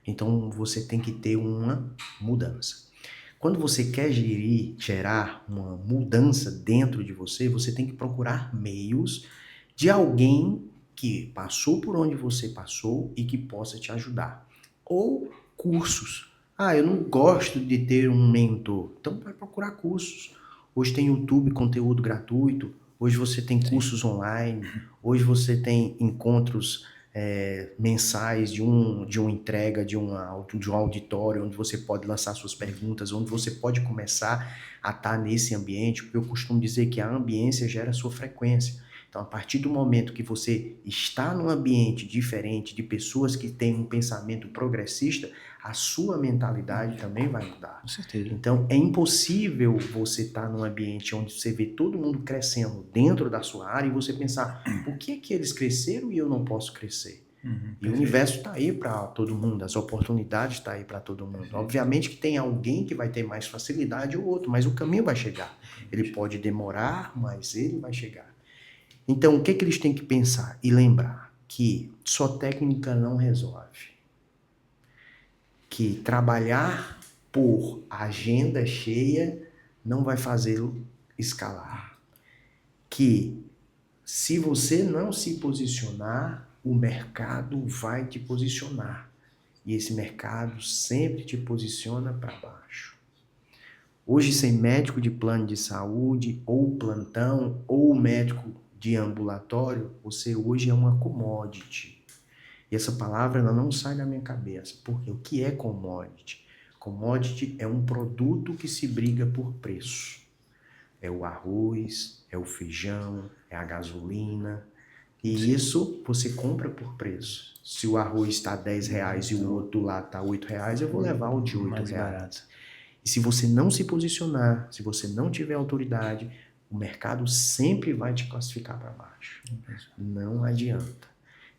Então, você tem que ter uma mudança. Quando você quer gerar uma mudança dentro de você, você tem que procurar meios de alguém que passou por onde você passou e que possa te ajudar. Ou cursos. Eu não gosto de ter um mentor. Então vai procurar cursos. Hoje tem YouTube, conteúdo gratuito. Hoje você tem cursos online. Hoje você tem encontros mensais de uma entrega de um auditório, onde você pode lançar suas perguntas, onde você pode começar a estar nesse ambiente, porque eu costumo dizer que a ambiência gera a sua frequência. Então, a partir do momento que você está num ambiente diferente, de pessoas que têm um pensamento progressista, a sua mentalidade também vai mudar. Com certeza. Então, é impossível você estar num ambiente onde você vê todo mundo crescendo dentro da sua área e você pensar, por que que eles cresceram e eu não posso crescer? E o universo está aí para todo mundo, as oportunidades estão aí para todo mundo. Perfeito. Obviamente que tem alguém que vai ter mais facilidade ou outro, mas o caminho vai chegar. Ele pode demorar, mas ele vai chegar. Então, o que eles têm que pensar e lembrar? Que só técnica não resolve. que trabalhar por agenda cheia não vai fazê-lo escalar. Que se você não se posicionar, o mercado vai te posicionar. E esse mercado sempre te posiciona para baixo. Hoje, sem médico de plano de saúde, ou plantão, ou médico de ambulatório, você hoje é uma commodity. E essa palavra ela não sai da minha cabeça. Porque o que é commodity? Commodity é um produto que se briga por preço. É o arroz, é o feijão, é a gasolina. E isso você compra por preço. Se o arroz está R$10 e o outro lá está R$8, eu vou levar o de R$8. E se você não se posicionar, se você não tiver autoridade, o mercado sempre vai te classificar para baixo. Não adianta.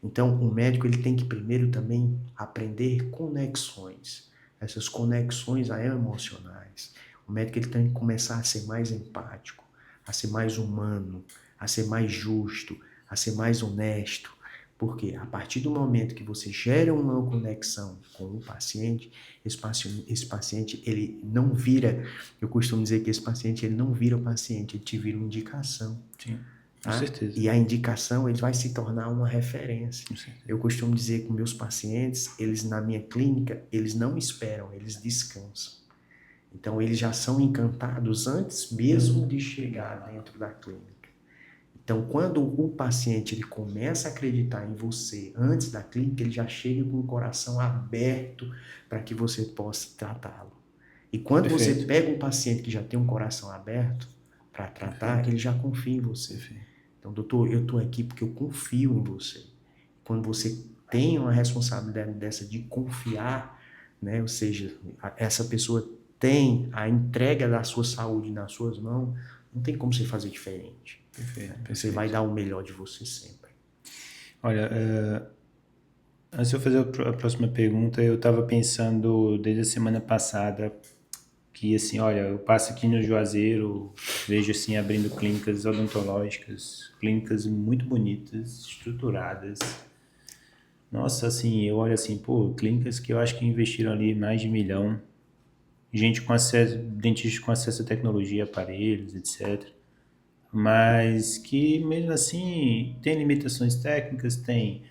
Então, o médico ele tem que primeiro também aprender conexões. Essas conexões emocionais. O médico ele tem que começar a ser mais empático, a ser mais humano, a ser mais justo, a ser mais honesto. Porque a partir do momento que você gera uma conexão com o paciente, esse paciente ele não vira, eu costumo dizer que esse paciente ele não vira o paciente, ele te vira uma indicação. Sim, com certeza. E a indicação ele vai se tornar uma referência. Eu costumo dizer com meus pacientes, eles na minha clínica, eles não esperam, eles descansam. Então eles já são encantados antes mesmo de chegar dentro da clínica. Então, quando o paciente ele começa a acreditar em você antes da clínica, ele já chega com o coração aberto para que você possa tratá-lo. E quando você pega um paciente que já tem um coração aberto para tratar, ele já confia em você. Então, doutor, eu estou aqui porque eu confio em você. Quando você tem uma responsabilidade dessa de confiar, né? Ou seja, essa pessoa tem a entrega da sua saúde nas suas mãos, não tem como você fazer diferente. Você vai dar o melhor de você sempre. Olha, antes de eu fazer a próxima pergunta, eu estava pensando desde a semana passada que, assim, olha, eu passo aqui no Juazeiro, vejo, assim, abrindo clínicas odontológicas, clínicas muito bonitas, estruturadas. Nossa, assim, eu olho assim, pô, clínicas que eu acho que investiram ali mais de 1 milhão, gente com acesso, dentistas com acesso à tecnologia, aparelhos, etc. Mas que mesmo assim tem limitações técnicas, tem.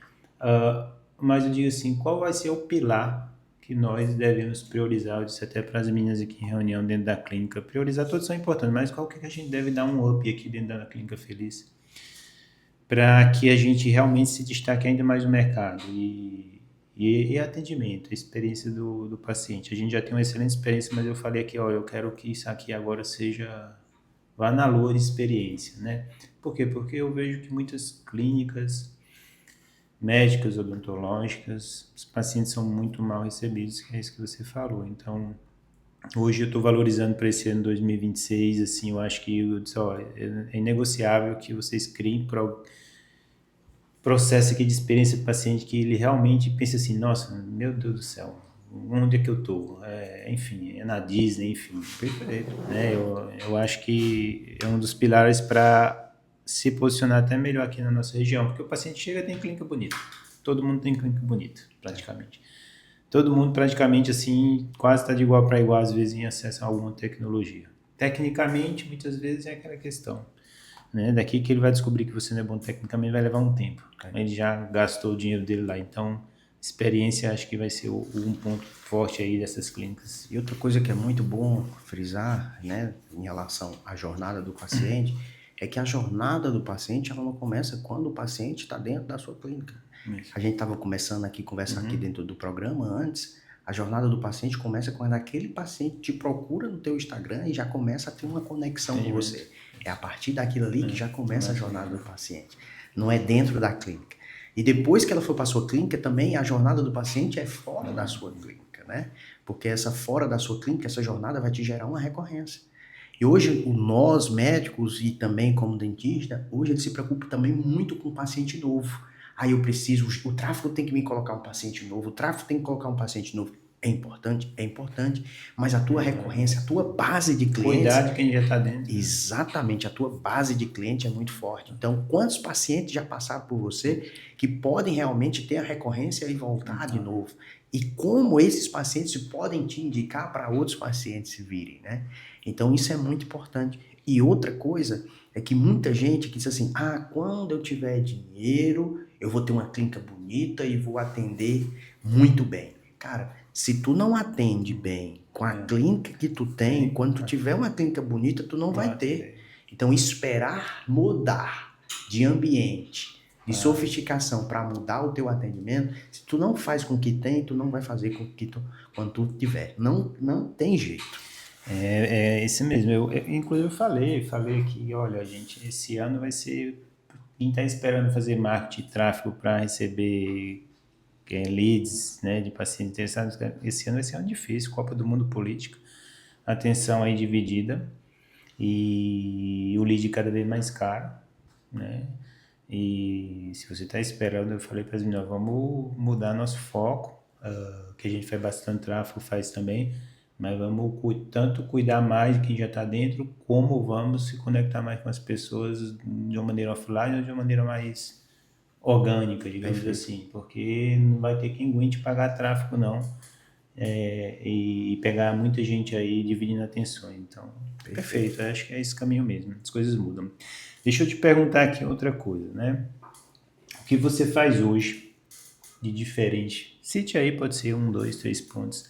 Mas eu digo assim, qual vai ser o pilar que nós devemos priorizar? Eu disse até para as meninas aqui em reunião dentro da clínica, priorizar todos são importantes, mas qual que a gente deve dar um up aqui dentro da clínica Feliz? Para que a gente realmente se destaque ainda mais no mercado e atendimento, a experiência do paciente. A gente já tem uma excelente experiência, mas eu falei aqui, ó, eu quero que isso aqui agora seja... vá na lua de experiência, né? Por quê? Porque eu vejo que muitas clínicas médicas, odontológicas, os pacientes são muito mal recebidos, que é isso que você falou. Então, hoje eu estou valorizando para esse ano 2026, assim, eu acho que é inegociável que vocês criem processo aqui de experiência do paciente que ele realmente pense assim, nossa, meu Deus do céu, onde é que eu tô? Enfim, é na Disney, enfim. Perfeito. Né? Eu acho que é um dos pilares para se posicionar até melhor aqui na nossa região, porque o paciente chega e tem clínica bonita. Todo mundo tem clínica bonita, praticamente. Todo mundo praticamente, assim, quase está de igual para igual, às vezes, em acesso a alguma tecnologia. Tecnicamente, muitas vezes é aquela questão. Né? Daqui que ele vai descobrir que você não é bom tecnicamente, vai levar um tempo. Ele já gastou o dinheiro dele lá, então... experiência acho que vai ser um ponto forte aí dessas clínicas. E outra coisa que é muito bom frisar, né, em relação à jornada do paciente, é que a jornada do paciente ela não começa quando o paciente está dentro da sua clínica. Isso. A gente estava começando aqui, conversar aqui dentro do programa antes, a jornada do paciente começa quando aquele paciente te procura no teu Instagram e já começa a ter uma conexão com você. É a partir daquilo ali que já começa a jornada do paciente. Não é dentro da clínica. E depois que ela for para a sua clínica, também a jornada do paciente é fora da sua clínica, né? Porque essa fora da sua clínica, essa jornada vai te gerar uma recorrência. E hoje, nós médicos e também como dentista, hoje ele se preocupa também muito com o paciente novo. Aí eu preciso, o tráfego tem que me colocar um paciente novo, o tráfego tem que colocar um paciente novo. é importante, mas a tua recorrência, a tua base de clientes... Cuidar de quem já está dentro. Exatamente, a tua base de cliente é muito forte. Então, quantos pacientes já passaram por você que podem realmente ter a recorrência e voltar de novo? E como esses pacientes podem te indicar para outros pacientes se virem, né? Então, isso é muito importante. E outra coisa é que muita gente que diz assim, quando eu tiver dinheiro, eu vou ter uma clínica bonita e vou atender muito bem. Cara, se tu não atende bem com a clínica que tu tem, quando tu tiver uma clínica bonita, tu não vai ter. Então, esperar mudar de ambiente, de sofisticação para mudar o teu atendimento, se tu não faz com o que tem, tu não vai fazer com que quando tu tiver. Não tem jeito. É isso mesmo. Inclusive eu falei aqui, olha, gente, esse ano vai ser... Quem está esperando fazer marketing e tráfego para receber leads, né, de pacientes interessados, esse ano vai ser um ano difícil, Copa do Mundo política, atenção aí dividida e o lead cada vez mais caro, né? E se você está esperando, eu falei para as meninas, vamos mudar nosso foco, que a gente faz bastante tráfego, faz também, mas vamos tanto cuidar mais de quem já está dentro, como vamos se conectar mais com as pessoas de uma maneira offline ou de uma maneira mais orgânica, digamos assim, porque não vai ter quem aguente pagar tráfego, não, e pegar muita gente aí dividindo atenções. Então, perfeito, acho que é esse caminho mesmo, as coisas mudam. Deixa eu te perguntar aqui outra coisa, né? O que você faz hoje de diferente? Cite aí, pode ser 1, 2, 3 pontos,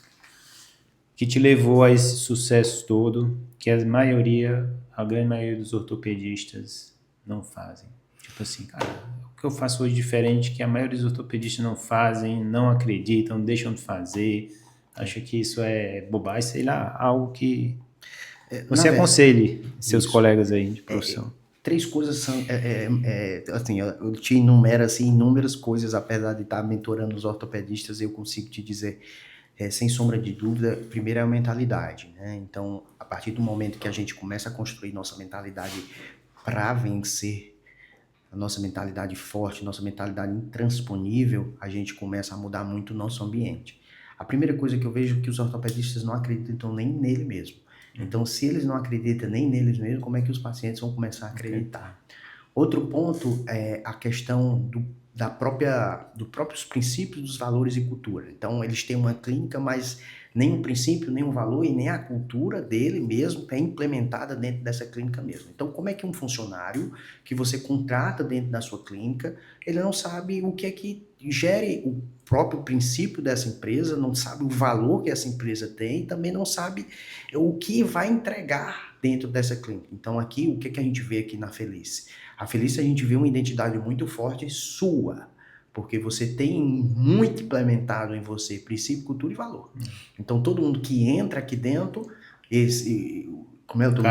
que te levou a esse sucesso todo, que a grande maioria dos ortopedistas não fazem. Tipo assim, cara, o que eu faço hoje diferente que a maioria dos ortopedistas não fazem, não acreditam, deixam de fazer, acha que isso é bobagem, sei lá, algo que você aconselhe seus colegas aí de profissão. 3 coisas são, assim, eu te enumero assim, inúmeras coisas, apesar de estar mentorando os ortopedistas, eu consigo te dizer, sem sombra de dúvida, primeiro é a mentalidade, né? Então, a partir do momento que a gente começa a construir nossa mentalidade para vencer, a nossa mentalidade forte, nossa mentalidade intransponível, a gente começa a mudar muito o nosso ambiente. A primeira coisa que eu vejo é que os ortopedistas não acreditam nem nele mesmo. Então, se eles não acreditam nem neles mesmos, como é que os pacientes vão começar a acreditar? Outro ponto é a questão dos próprios princípios, dos valores e cultura. Então, eles têm uma clínica, mas nem um princípio, nem um valor e nem a cultura dele mesmo é implementada dentro dessa clínica mesmo. Então, como é que um funcionário que você contrata dentro da sua clínica, ele não sabe o que é que gere o próprio princípio dessa empresa, não sabe o valor que essa empresa tem e também não sabe o que vai entregar dentro dessa clínica. Então, aqui, o que é que a gente vê aqui na Felice? A Felice, a gente vê uma identidade muito forte sua, porque você tem muito implementado em você princípio, cultura e valor. Então, todo mundo que entra aqui dentro, como é o nome?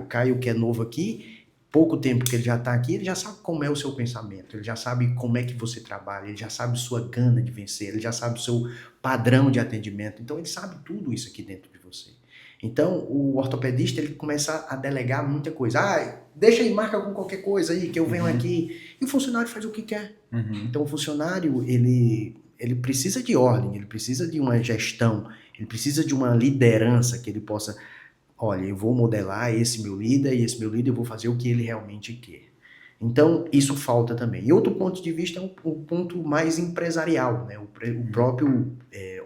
Caio, que é novo aqui, pouco tempo que ele já está aqui, ele já sabe como é o seu pensamento, ele já sabe como é que você trabalha, ele já sabe sua gana de vencer, ele já sabe o seu padrão de atendimento, então ele sabe tudo isso aqui dentro de você. Então, o ortopedista, ele começa a delegar muita coisa. Deixa aí, marca com qualquer coisa aí, que eu venho aqui. E o funcionário faz o que quer. Então, o funcionário, ele precisa de ordem, ele precisa de uma gestão, ele precisa de uma liderança que ele possa... Olha, eu vou modelar esse meu líder, e esse meu líder eu vou fazer o que ele realmente quer. Então, isso falta também. E outro ponto de vista é o ponto mais empresarial, né? O próprio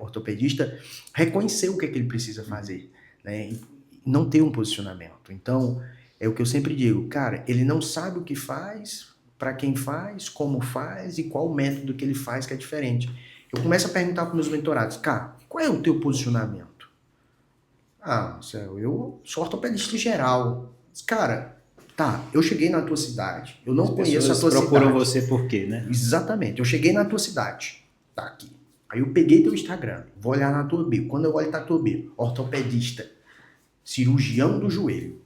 ortopedista reconhecer o que é que ele precisa fazer, né? E não ter um posicionamento. Então, é o que eu sempre digo, cara, ele não sabe o que faz, para quem faz, como faz e qual o método que ele faz que é diferente. Eu começo a perguntar para meus mentorados, cara, qual é o teu posicionamento? Marcelo, eu sou ortopedista geral. Cara, tá, eu cheguei na tua cidade, eu não conheço a tua cidade. As pessoas procuram você por quê, né? Exatamente, eu cheguei na tua cidade, tá aqui. Aí eu peguei teu Instagram, vou olhar na tua bio. Quando eu olho na tua bio, ortopedista, cirurgião do joelho.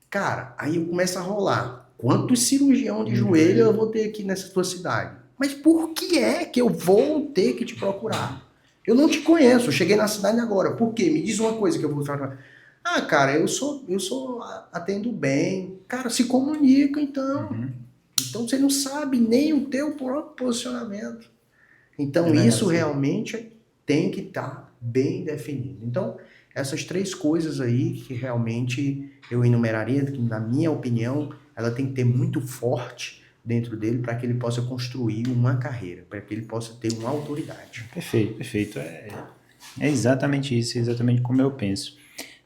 Cara, aí eu começo a rolar. Quantos cirurgião de joelho eu vou ter aqui nessa tua cidade? Mas por que é que eu vou ter que te procurar? Eu não te conheço, eu cheguei na cidade agora. Por quê? Me diz uma coisa que eu vou falar. Cara, eu atendo bem. Cara, se comunica então. Então você não sabe nem o teu próprio posicionamento. Então isso realmente tem que estar bem definido. Então, essas 3 coisas aí que realmente eu enumeraria, que na minha opinião, ela tem que ter muito forte dentro dele para que ele possa construir uma carreira, para que ele possa ter uma autoridade. Perfeito. É exatamente isso, exatamente como eu penso.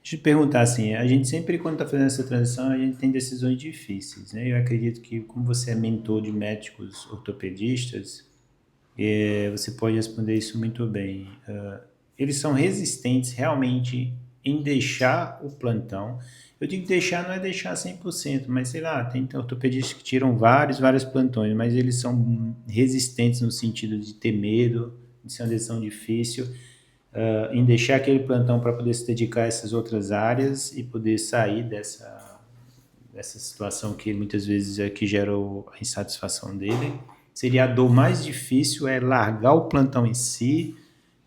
Deixa eu te perguntar assim, a gente sempre quando está fazendo essa transição, a gente tem decisões difíceis, né? Eu acredito que como você é mentor de médicos ortopedistas, você pode responder isso muito bem. Eles são resistentes realmente em deixar o plantão. Eu digo deixar, não é deixar 100%, mas sei lá, tem ortopedistas que tiram vários plantões, mas eles são resistentes no sentido de ter medo, de ser uma decisão difícil, em deixar aquele plantão para poder se dedicar a essas outras áreas e poder sair dessa situação que muitas vezes é que gera a insatisfação dele. Seria a dor mais difícil é largar o plantão em si.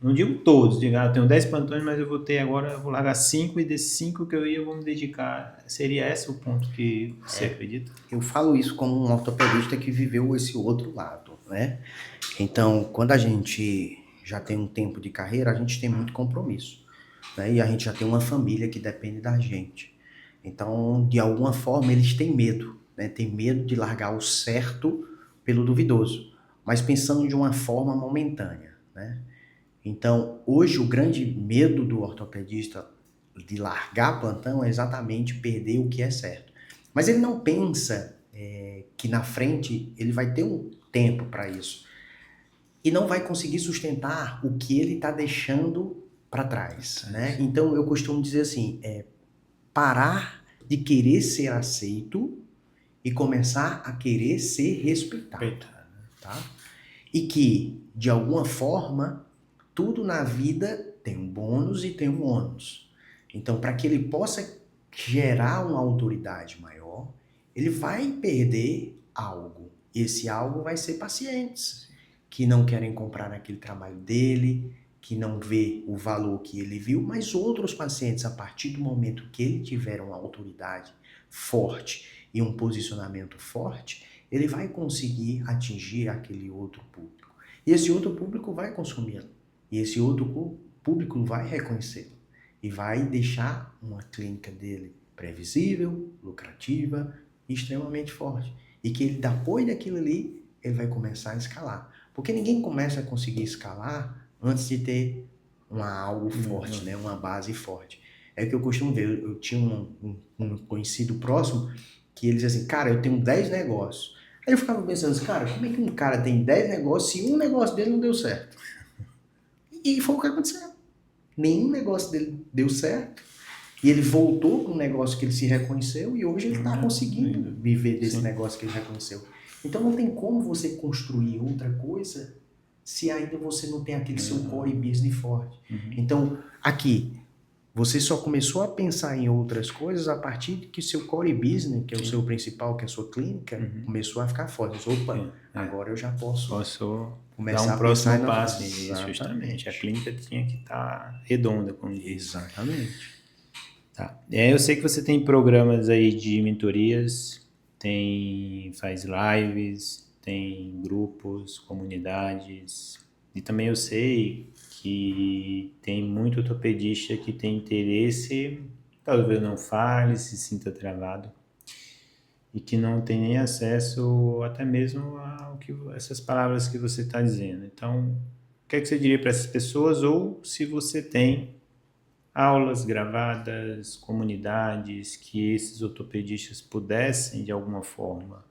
Não digo todos, digo, eu tenho 10 plantões, mas eu vou largar 5 e desses 5 que eu vou me dedicar. Seria esse o ponto que você acredita? Eu falo isso como um ortopedista que viveu esse outro lado, né? Então, quando a gente já tem um tempo de carreira, a gente tem muito compromisso, né? E a gente já tem uma família que depende da gente. Então, de alguma forma, eles têm medo, né? Tem medo de largar o certo pelo duvidoso, mas pensando de uma forma momentânea, né? Então, hoje o grande medo do ortopedista de largar plantão é exatamente perder o que é certo. Mas ele não pensa que na frente ele vai ter um tempo para isso e não vai conseguir sustentar o que ele está deixando para trás, né? Então, eu costumo dizer assim, parar de querer ser aceito e começar a querer ser respeitado, tá? E que, de alguma forma, tudo na vida tem um bônus e tem um ônus. Então, para que ele possa gerar uma autoridade maior, ele vai perder algo. Esse algo vai ser pacientes que não querem comprar naquele trabalho dele, que não vê o valor que ele viu, mas outros pacientes, a partir do momento que ele tiver uma autoridade forte e um posicionamento forte, ele vai conseguir atingir aquele outro público. E esse outro público vai consumi-lo. E esse outro público vai reconhecê-lo. E vai deixar uma clínica dele previsível, lucrativa e extremamente forte. E que ele, depois daquilo ali, ele vai começar a escalar. Porque ninguém começa a conseguir escalar antes de ter algo forte, né? Uma base forte. É o que eu costumo ver. Eu tinha um conhecido próximo que ele dizia assim, cara, eu tenho 10 negócios. Aí eu ficava pensando assim, cara, como é que um cara tem 10 negócios se um negócio dele não deu certo? E foi o que aconteceu. Nenhum negócio dele deu certo. E ele voltou para um negócio que ele se reconheceu e hoje ele está conseguindo viver desse negócio que ele reconheceu. Então não tem como você construir outra coisa se ainda você não tem aquele seu core business forte. Então, aqui, você só começou a pensar em outras coisas a partir de que seu core business, que é o seu principal, que é a sua clínica, começou a ficar forte. Opa, agora eu já posso começar dar um a próximo pensar passo. Justamente. A clínica tinha que estar redonda com isso. Exatamente. Tá. Eu sei que você tem programas aí de mentorias, faz lives, tem grupos, comunidades, e também eu sei que tem muito ortopedista que tem interesse, talvez não fale, se sinta travado, e que não tem nem acesso até mesmo essas palavras que você está dizendo. Então, o que é que você diria para essas pessoas, ou se você tem aulas gravadas, comunidades, que esses ortopedistas pudessem, de alguma forma,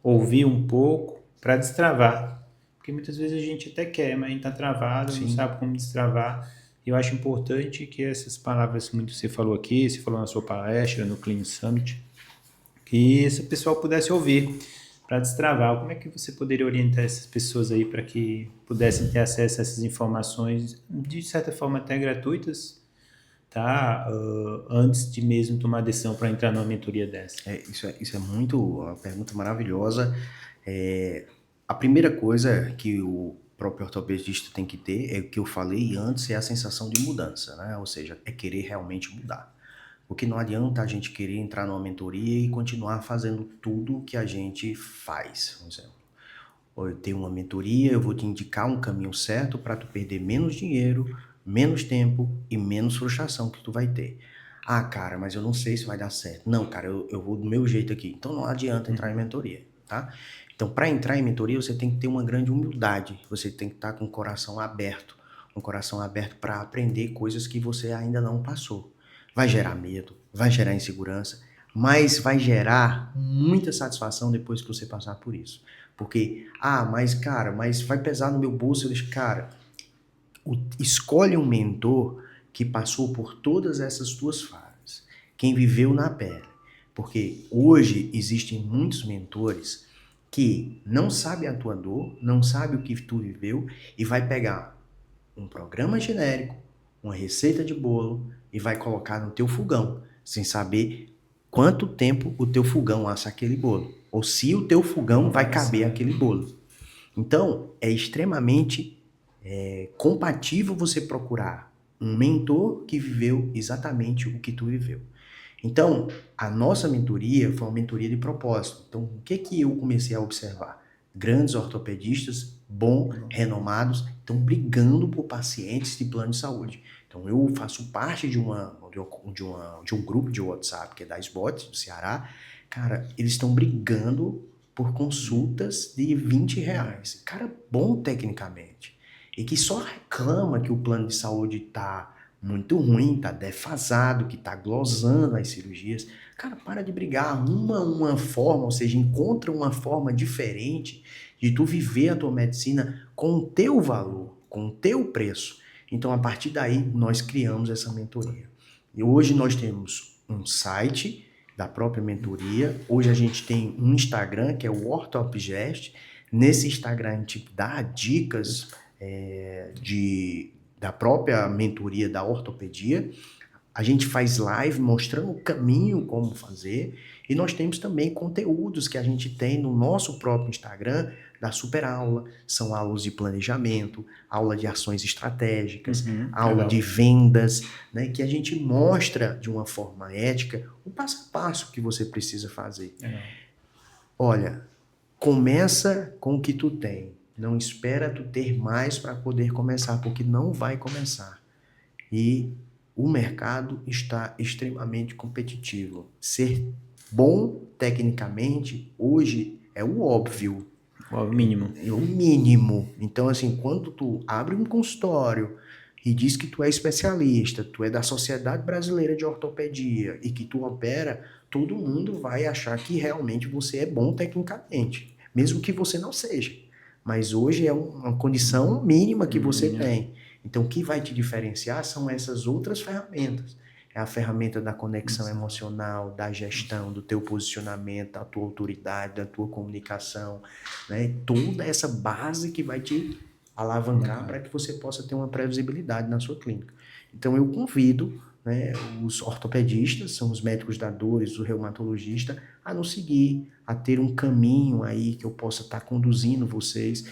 ouvir um pouco para destravar. Porque muitas vezes a gente até quer, mas a gente está travado, não sabe como destravar. E eu acho importante que essas palavras que você falou aqui, você falou na sua palestra, no Clean Summit, que esse pessoal pudesse ouvir para destravar. Como é que você poderia orientar essas pessoas aí para que pudessem ter acesso a essas informações, de certa forma até gratuitas, tá? Antes de mesmo tomar a decisão para entrar numa mentoria dessa? Isso é uma pergunta maravilhosa. A primeira coisa que o próprio ortopedista tem que ter, é o que eu falei antes, é a sensação de mudança, né? Ou seja, é querer realmente mudar. Porque não adianta a gente querer entrar numa mentoria e continuar fazendo tudo que a gente faz, por exemplo. Eu tenho uma mentoria, eu vou te indicar um caminho certo para tu perder menos dinheiro, menos tempo e menos frustração que tu vai ter. Ah, cara, mas eu não sei se vai dar certo. Não, cara, eu vou do meu jeito aqui. Então não adianta entrar em mentoria, tá? Então, para entrar em mentoria, você tem que ter uma grande humildade. Você tem que estar com o coração aberto. Um coração aberto para aprender coisas que você ainda não passou. Vai gerar medo, vai gerar insegurança, mas vai gerar muita satisfação depois que você passar por isso. Porque, mas cara, mas vai pesar no meu bolso. Cara, escolhe um mentor que passou por todas essas tuas fases, quem viveu na pele. Porque hoje existem muitos mentores que não sabem a tua dor, não sabem o que tu viveu e vai pegar um programa genérico, uma receita de bolo e vai colocar no teu fogão, sem saber quanto tempo o teu fogão assa aquele bolo, ou se o teu fogão vai caber aquele bolo. Então, é extremamente compatível você procurar um mentor que viveu exatamente o que tu viveu. Então, a nossa mentoria foi uma mentoria de propósito. Então, o que eu comecei a observar? Grandes ortopedistas, bons, renomados, estão brigando por pacientes de plano de saúde. Então, eu faço parte de um grupo de WhatsApp, que é da SBOT, do Ceará. Cara, eles estão brigando por consultas de R$ 20. Cara, bom tecnicamente. E que só reclama que o plano de saúde está muito ruim, tá defasado, que tá glosando as cirurgias. Cara, para de brigar, arruma uma forma, ou seja, encontra uma forma diferente de tu viver a tua medicina com o teu valor, com o teu preço. Então, a partir daí, nós criamos essa mentoria. E hoje nós temos um site da própria mentoria. Hoje a gente tem um Instagram, que é o OrtopGest. Nesse Instagram a gente dá dicas da própria mentoria da ortopedia. A gente faz live mostrando o caminho como fazer. E nós temos também conteúdos que a gente tem no nosso próprio Instagram, da Super Aula. São aulas de planejamento, aula de ações estratégicas, aula de vendas, né, que a gente mostra de uma forma ética o passo a passo que você precisa fazer. Olha, começa com o que tu tem. Não espera tu ter mais para poder começar, porque não vai começar. E o mercado está extremamente competitivo. Ser bom tecnicamente hoje é o óbvio. O mínimo. É o mínimo. Então, assim, quando tu abre um consultório e diz que tu é especialista, tu é da Sociedade Brasileira de Ortopedia e que tu opera, todo mundo vai achar que realmente você é bom tecnicamente, mesmo que você não seja. Mas hoje é uma condição mínima que você tem. Então, o que vai te diferenciar são essas outras ferramentas. É a ferramenta da conexão emocional, da gestão, do teu posicionamento, da tua autoridade, da tua comunicação, né? Toda essa base que vai te alavancar para que você possa ter uma previsibilidade na sua clínica. Então, eu convido, né, os ortopedistas, são os médicos da dores, o reumatologista, a nos seguir, a ter um caminho aí que eu possa estar conduzindo vocês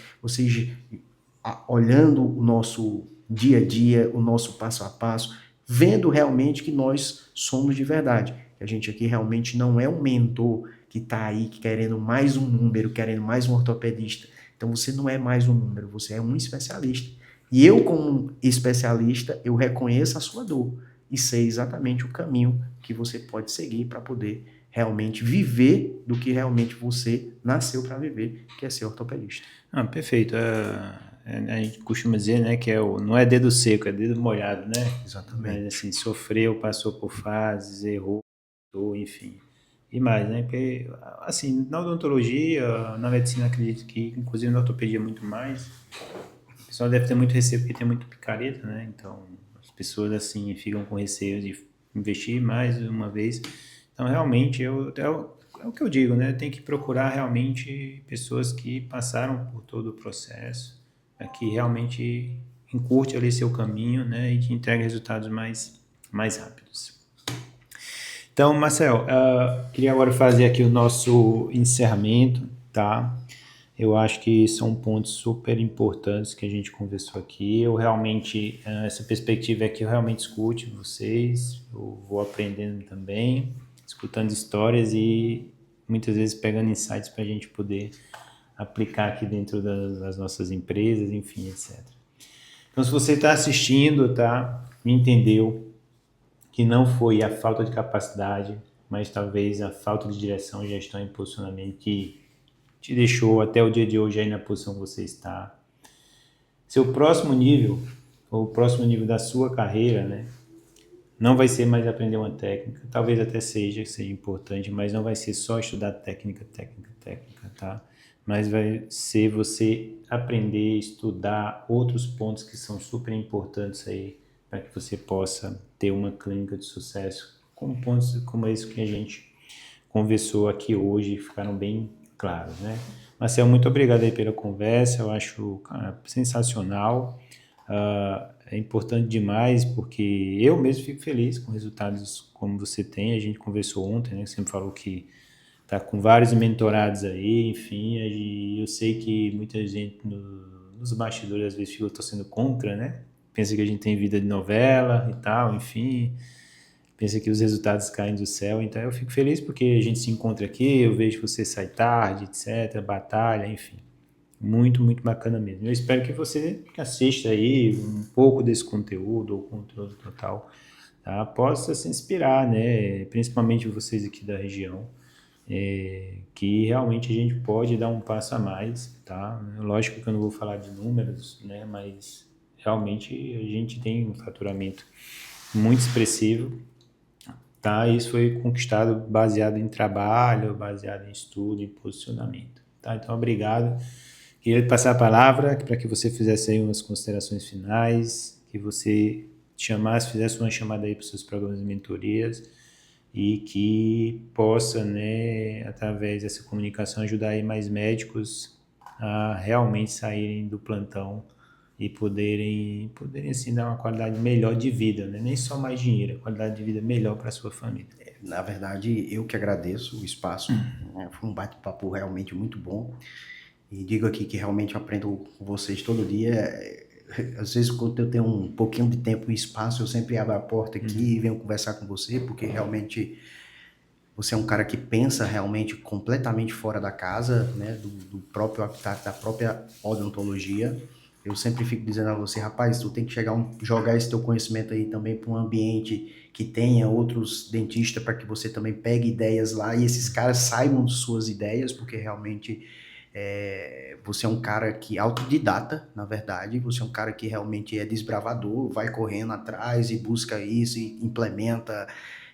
olhando o nosso dia a dia, o nosso passo a passo, vendo realmente que nós somos de verdade. Que a gente aqui realmente não é um mentor que está aí querendo mais um número, querendo mais um ortopedista. Então você não é mais um número, você é um especialista. E eu, como especialista, eu reconheço a sua dor e sei exatamente o caminho que você pode seguir para poder realmente viver do que realmente você nasceu para viver, que é ser ortopedista. Perfeito. A gente costuma dizer, né, que não é dedo seco, é dedo molhado, né? Exatamente. Mas, assim, sofreu, passou por fases, errou, enfim. E mais, né? Porque, assim, na odontologia, na medicina, acredito que, inclusive na ortopedia, muito mais. O pessoal deve ter muito receio porque tem muito picareta, né? Então, as pessoas, assim, ficam com receio de investir mais uma vez. Então, realmente, é o que eu digo, né? Tem que procurar realmente pessoas que passaram por todo o processo, que realmente encurte ali seu caminho, né? E que entregue resultados mais rápidos. Então, Marcel, queria agora fazer aqui o nosso encerramento, tá? Eu acho que são pontos super importantes que a gente conversou aqui. Eu realmente, essa perspectiva é que eu realmente escute vocês, eu vou aprendendo também, escutando histórias e muitas vezes pegando insights para a gente poder aplicar aqui dentro das nossas empresas, enfim, etc. Então, se você está assistindo, tá, me entendeu que não foi a falta de capacidade, mas talvez a falta de direção, gestão e posicionamento que te deixou até o dia de hoje aí na posição que você está. Seu próximo nível, ou o próximo nível da sua carreira, né, não vai ser mais aprender uma técnica, talvez até seja importante, mas não vai ser só estudar técnica, tá? Mas vai ser você aprender, estudar outros pontos que são super importantes aí para que você possa ter uma clínica de sucesso, com pontos como esse que a gente conversou aqui hoje, ficaram bem claros, né? Marcel, muito obrigado aí pela conversa, eu acho, cara, sensacional. É importante demais, porque eu mesmo fico feliz com resultados como você tem. A gente conversou ontem, né? Você me falou que tá com vários mentorados aí, enfim, e eu sei que muita gente nos bastidores às vezes fica torcendo contra, né? Pensa que a gente tem vida de novela e tal, enfim, pensa que os resultados caem do céu. Então eu fico feliz porque a gente se encontra aqui, eu vejo que você sai tarde, etc, batalha, enfim. Muito, muito bacana mesmo. Eu espero que você assista aí um pouco desse conteúdo, ou conteúdo total, tá? Possa se inspirar, né? Principalmente vocês aqui da região, que realmente a gente pode dar um passo a mais, tá? Lógico que eu não vou falar de números, né? Mas realmente a gente tem um faturamento muito expressivo, tá? Isso foi conquistado baseado em trabalho, baseado em estudo, em posicionamento, tá? Então, obrigado. Queria passar a palavra para que você fizesse aí umas considerações finais, que você fizesse uma chamada aí para os seus programas de mentorias e que possa, né, através dessa comunicação, ajudar aí mais médicos a realmente saírem do plantão e poderem assim dar uma qualidade melhor de vida, né? Nem só mais dinheiro, qualidade de vida melhor para a sua família. Na verdade, eu que agradeço o espaço, né? Foi um bate-papo realmente muito bom. E digo aqui que realmente aprendo com vocês todo dia. Às vezes, quando eu tenho um pouquinho de tempo e espaço, eu sempre abro a porta aqui e venho conversar com você, porque realmente você é um cara que pensa realmente completamente fora da casa, né, do próprio habitat, da própria odontologia. Eu sempre fico dizendo a você, rapaz, tu tem que jogar esse teu conhecimento aí também para um ambiente que tenha outros dentistas para que você também pegue ideias lá e esses caras saibam de suas ideias, porque realmente você é um cara que autodidata, na verdade, você é um cara que realmente é desbravador, vai correndo atrás e busca isso e implementa.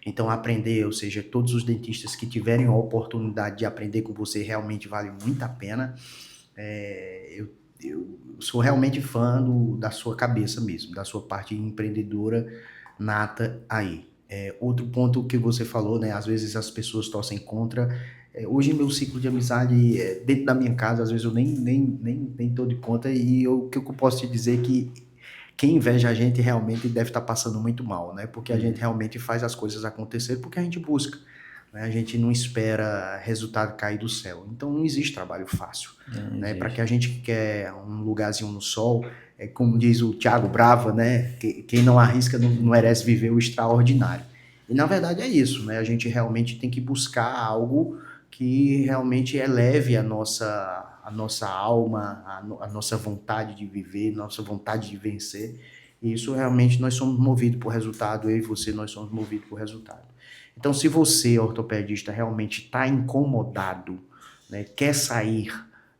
Então, aprender, ou seja, todos os dentistas que tiverem a oportunidade de aprender com você realmente vale muito a pena. Eu sou realmente fã da sua cabeça mesmo, da sua parte empreendedora nata aí. Outro ponto que você falou, né? Às vezes as pessoas torcem contra. Hoje, meu ciclo de amizade, dentro da minha casa, às vezes eu nem tô de conta. E o que eu posso te dizer é que quem inveja a gente realmente deve estar passando muito mal, né? Porque a gente realmente faz as coisas acontecer porque a gente busca, né? A gente não espera resultado cair do céu. Então não existe trabalho fácil, né? Para que a gente que quer um lugarzinho no sol, como diz o Thiago Brava, né? Quem não arrisca não merece viver o extraordinário. E na verdade é isso, né? A gente realmente tem que buscar algo que realmente eleve a nossa alma, a nossa vontade de viver, nossa vontade de vencer. E isso realmente nós somos movidos por resultado, eu e você, nós somos movidos por resultado. Então, se você, ortopedista, realmente está incomodado, né, quer sair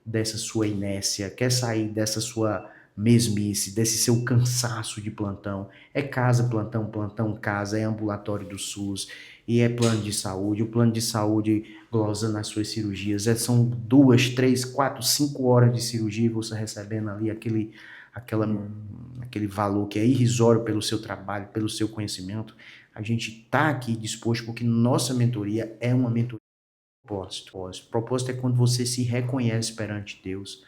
dessa sua inércia, quer sair dessa sua mesmice, desse seu cansaço de plantão, é casa, plantão, plantão, casa, é ambulatório do SUS, e é plano de saúde, o plano de saúde glosando as suas cirurgias, são 2, 3, 4, 5 horas de cirurgia e você recebendo ali aquele valor que é irrisório pelo seu trabalho, pelo seu conhecimento. A gente está aqui disposto porque nossa mentoria é uma mentoria de propósito. Propósito é quando você se reconhece perante Deus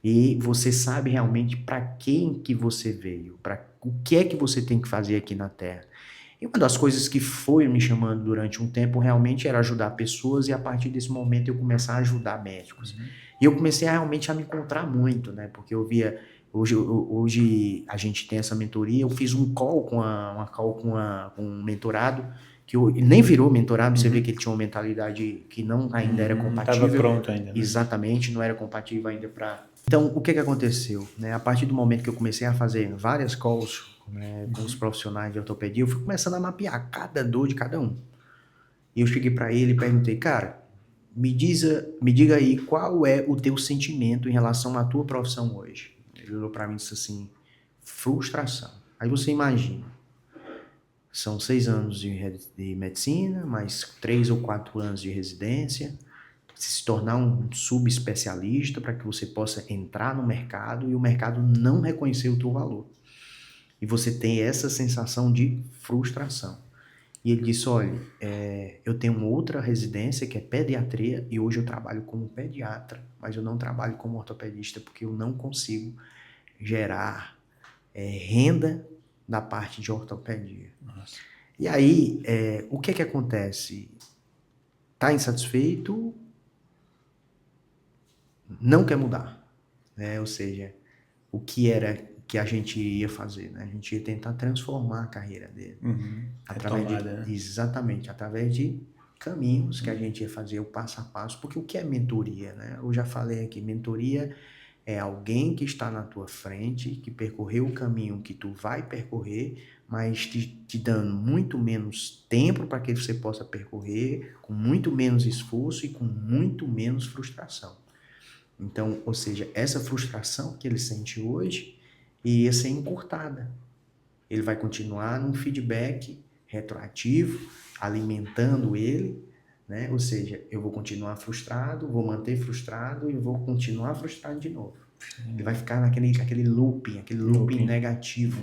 e você sabe realmente para quem que você veio, para o que é que você tem que fazer aqui na Terra. E uma das coisas que foi me chamando durante um tempo realmente era ajudar pessoas e a partir desse momento eu começar a ajudar médicos. E eu comecei realmente a me encontrar muito, né? Porque eu via, hoje a gente tem essa mentoria, eu fiz um call com um mentorado, que nem virou mentorado, você vê que ele tinha uma mentalidade que não ainda era compatível. Não estava pronto ainda, né? Exatamente, não era compatível ainda para Então, o que que aconteceu? Né? A partir do momento que eu comecei a fazer várias calls, né, com os profissionais de ortopedia, eu fui começando a mapear cada dor de cada um. E eu cheguei para ele e perguntei, cara, me diga aí qual é o teu sentimento em relação à tua profissão hoje. Ele olhou para mim e disse assim, frustração. Aí você imagina, são 6 anos de medicina, mais 3 ou 4 anos de residência, se tornar um subespecialista para que você possa entrar no mercado e o mercado não reconhecer o teu valor. E você tem essa sensação de frustração. E ele disse, olha, eu tenho outra residência que é pediatria e hoje eu trabalho como pediatra, mas eu não trabalho como ortopedista porque eu não consigo gerar renda da parte de ortopedia. Nossa. E aí, o que acontece? Está insatisfeito? Não quer mudar, né? Ou seja, o que era que a gente ia fazer, né? A gente ia tentar transformar a carreira dele. Através exatamente, através de caminhos que a gente ia fazer o passo a passo, porque o que é mentoria, né? Eu já falei aqui, mentoria é alguém que está na tua frente, que percorreu o caminho que tu vai percorrer, mas te dando muito menos tempo para que você possa percorrer, com muito menos esforço e com muito menos frustração. Então, ou seja, essa frustração que ele sente hoje ia ser encurtada. Ele vai continuar num feedback retroativo, alimentando ele, né? Ou seja, eu vou continuar frustrado, vou manter frustrado e vou continuar frustrado de novo. Ele vai ficar naquele looping negativo,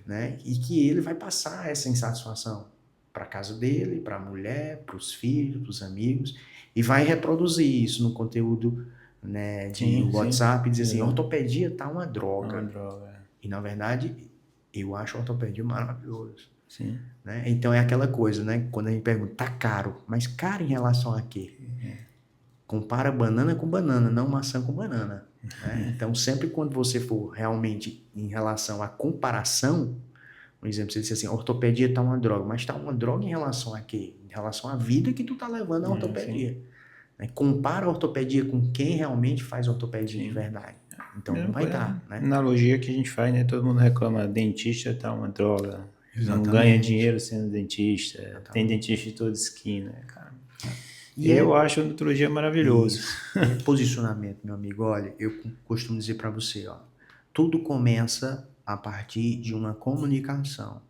né? E que ele vai passar essa insatisfação para casa dele, para a mulher, para os filhos, para os amigos, e vai reproduzir isso no conteúdo, né, de WhatsApp, dizer assim, ortopedia tá uma droga. E na verdade, eu acho a ortopedia maravilhoso. Sim. Né? Então é aquela coisa, né? Quando a gente pergunta, tá caro, mas caro em relação a quê? Compara banana com banana, não maçã com banana. Né? Então sempre quando você for realmente em relação à comparação, por exemplo, você disse assim, ortopedia tá uma droga, mas tá uma droga em relação a quê? Em relação à vida que tu tá levando a ortopedia. Né? Compara a ortopedia com quem realmente faz ortopedia de verdade. Então não vai dar, né? Analogia que a gente faz, né? Todo mundo reclama, dentista tá uma droga. Exatamente. Não ganha dinheiro sendo dentista. Exatamente. Tem dentista de toda esquina, cara. E eu acho a odontologia maravilhoso. Posicionamento, meu amigo. Olha, eu costumo dizer para você, ó, tudo começa a partir de uma comunicação.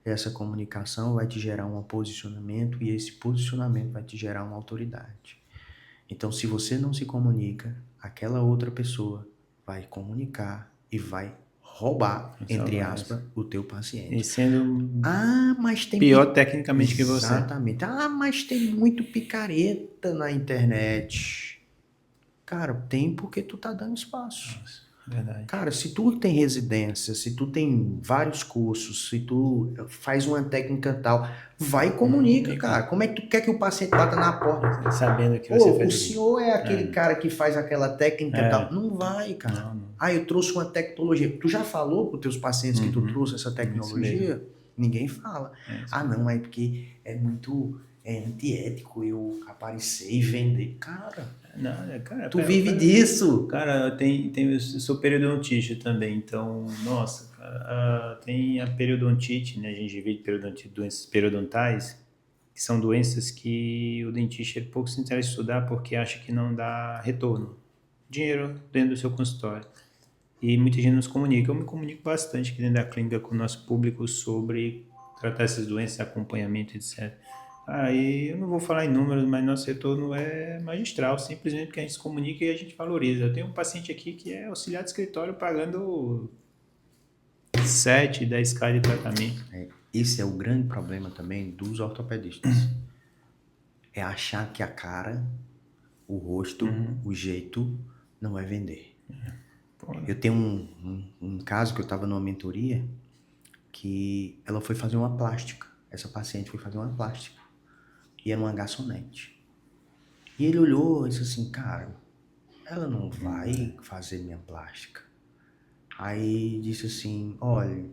Essa comunicação vai te gerar um posicionamento e esse posicionamento vai te gerar uma autoridade. Então, se você não se comunica, aquela outra pessoa vai comunicar e vai roubar, entre aspas, o teu paciente. E sendo mas tem pior tecnicamente que você. Exatamente. Mas tem muito picareta na internet. Cara, tem porque tu tá dando espaço. Nossa, verdade. Cara, se tu tem residência, se tu tem vários cursos, se tu faz uma técnica tal, vai e comunica, cara. Como é que tu quer que o paciente bata na porta? Sabendo que você faz. O senhor é aquele cara que faz aquela técnica tal. Não vai, cara. Não. Eu trouxe uma tecnologia. Tu já falou para os teus pacientes que tu trouxe essa tecnologia? Ninguém fala. Não, é porque é muito antiético eu aparecer e vender. Cara... tu vive disso. Cara, eu sou periodontista também, então, nossa, cara, tem a periodontite, né? A gente divide periodontite, doenças periodontais, que são doenças que o dentista pouco se interessa em estudar porque acha que não dá retorno, dinheiro dentro do seu consultório. E muita gente nos comunica. Eu me comunico bastante aqui dentro da clínica com o nosso público sobre tratar essas doenças, acompanhamento, etc. Aí eu não vou falar em números, mas nosso retorno é magistral, simplesmente porque a gente se comunica e a gente valoriza. Eu tenho um paciente aqui que é auxiliar de escritório pagando 7, 10k de tratamento. Esse é o grande problema também dos ortopedistas. É achar que a cara, o rosto, o jeito não vai vender. Eu tenho um caso que eu estava numa mentoria que ela foi fazer uma plástica. Essa paciente foi fazer uma plástica. E era uma garçonete. E ele olhou e disse assim, cara, ela não vai fazer minha plástica. Aí disse assim, olha,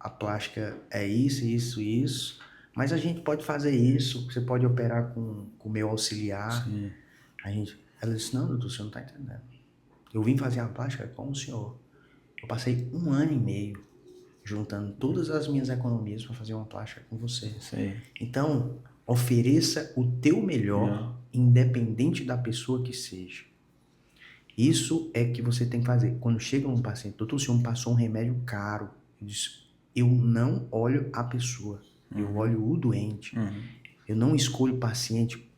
a plástica é isso, isso, isso, mas a gente pode fazer isso, você pode operar com o meu auxiliar. Ela disse, não, doutor, você não está entendendo. Eu vim fazer a plástica com o senhor. Eu passei 1 ano e meio juntando todas as minhas economias para fazer uma plástica com você. Sim. Então, ofereça o teu melhor, independente da pessoa que seja. Isso é que você tem que fazer. Quando chega um paciente, doutor, o senhor me passou um remédio caro. Eu disse, eu não olho a pessoa, eu olho o doente. Eu não escolho o paciente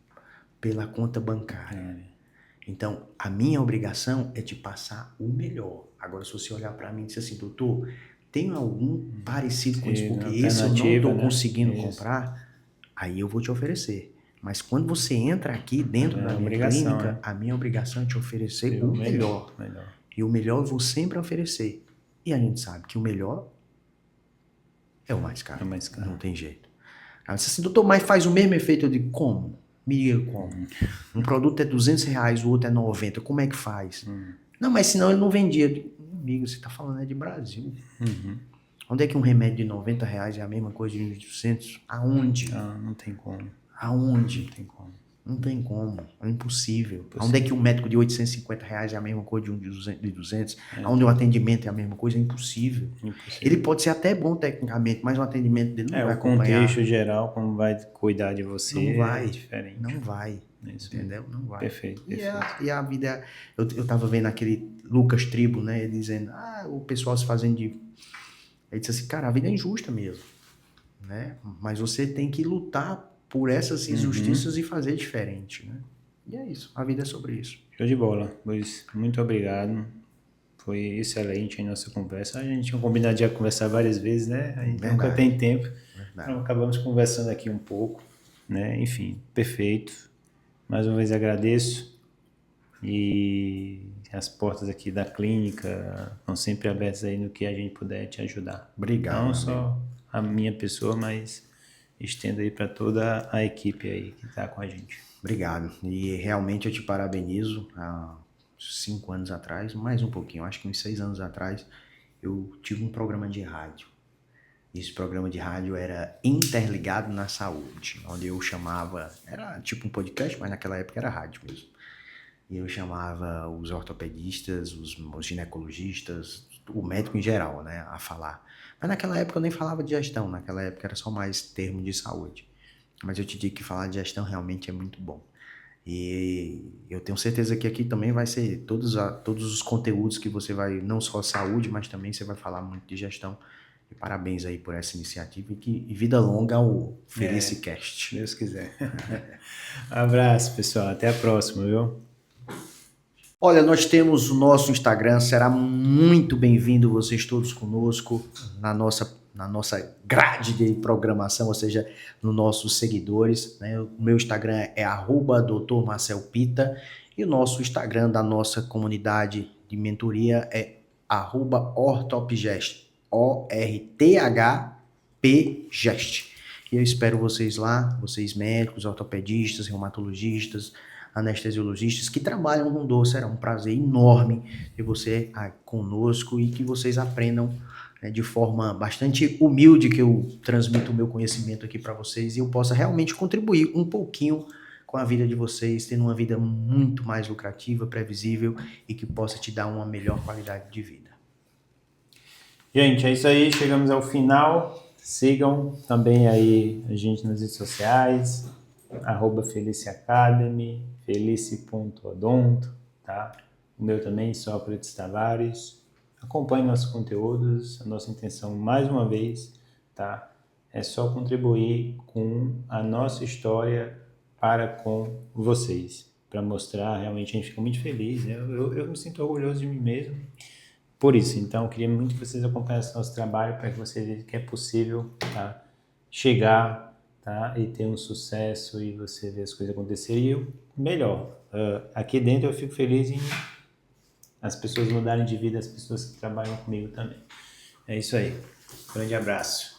pela conta bancária. Então, a minha obrigação é te passar o melhor. Agora, se você olhar para mim e dizer assim, doutor, tem algum parecido com isso, porque esse eu não estou conseguindo comprar, aí eu vou te oferecer. Mas quando você entra aqui dentro da minha clínica, a minha obrigação é te oferecer o melhor. E o melhor eu vou sempre oferecer. E a gente sabe que o melhor é o mais caro. Não tem jeito. Aí você diz assim, doutor, mas faz o mesmo efeito? Eu digo, como? Me diga como. Um produto é R$200, o outro é 90. Como é que faz? Não, mas senão ele não vendia. Eu digo, amigo, você está falando de Brasil. Onde é que um remédio de R$90 é a mesma coisa de 200? Aonde? Não tem como. Aonde? Não tem como. Não tem como. É impossível. Onde é que um médico de R$850 é a mesma coisa de um de 200? Onde o atendimento é a mesma coisa? É impossível. Ele pode ser até bom tecnicamente, mas o atendimento dele não vai acompanhar. O contexto geral, como vai cuidar de você, não vai, é diferente. Não vai. Entendeu? Não vai. Perfeito. E a vida... Eu tava vendo aquele Lucas Tribo, né? Ele dizendo, o pessoal se fazendo de... Ele disse assim, cara, a vida é injusta mesmo. Né? Mas você tem que lutar por essas injustiças e fazer diferente, né? E é isso, a vida é sobre isso. Show de bola, Luiz. Muito obrigado. Foi excelente a nossa conversa. A gente tinha combinado de conversar várias vezes, né? A gente nunca tem tempo. Então, acabamos conversando aqui um pouco, né? Enfim, perfeito. Mais uma vez agradeço. E as portas aqui da clínica estão sempre abertas aí no que a gente puder te ajudar. Obrigado. Não só a minha pessoa, mas estendo aí para toda a equipe aí que está com a gente. Obrigado. E realmente eu te parabenizo. Há 5 anos atrás, mais um pouquinho, acho que uns 6 anos atrás, eu tive um programa de rádio. Esse programa de rádio era Interligado na Saúde, onde eu chamava, era tipo um podcast, mas naquela época era rádio mesmo. E eu chamava os ortopedistas, os ginecologistas, o médico em geral, né, a falar. Mas naquela época eu nem falava de gestão, naquela época era só mais termo de saúde. Mas eu te digo que falar de gestão realmente é muito bom. E eu tenho certeza que aqui também vai ser todos os conteúdos que você vai, não só saúde, mas também você vai falar muito de gestão. E parabéns aí por essa iniciativa e vida longa ao Felicicast. Deus quiser. Abraço, pessoal. Até a próxima, viu? Olha, nós temos o nosso Instagram, será muito bem-vindo vocês todos conosco na nossa grade de programação, ou seja, nos nossos seguidores. Né? O meu Instagram é @Dr. Marcel Pita e o nosso Instagram da nossa comunidade de mentoria é @Orthopgest, ORTHPGest. E eu espero vocês lá, vocês médicos, ortopedistas, reumatologistas, anestesiologistas que trabalham com dor. Será um prazer enorme ter você conosco e que vocês aprendam, né, de forma bastante humilde, que eu transmito o meu conhecimento aqui para vocês e eu possa realmente contribuir um pouquinho com a vida de vocês, tendo uma vida muito mais lucrativa, previsível e que possa te dar uma melhor qualidade de vida. Gente, é isso aí. Chegamos ao final. Sigam também aí a gente nas redes sociais, @FeliciAcademy, felice.odonto, tá? O meu também, Sócrates Tavares. Acompanhe nossos conteúdos. A nossa intenção, mais uma vez, tá? É só contribuir com a nossa história para com vocês, para mostrar, realmente a gente fica muito feliz, né? Eu me sinto orgulhoso de mim mesmo por isso. Então, eu queria muito que vocês acompanhassem nosso trabalho para que vocês vejam que é possível, tá? Chegar, tá? E ter um sucesso e você ver as coisas acontecerem. E o melhor, aqui dentro eu fico feliz em as pessoas mudarem de vida, as pessoas que trabalham comigo também. É isso aí. Grande abraço.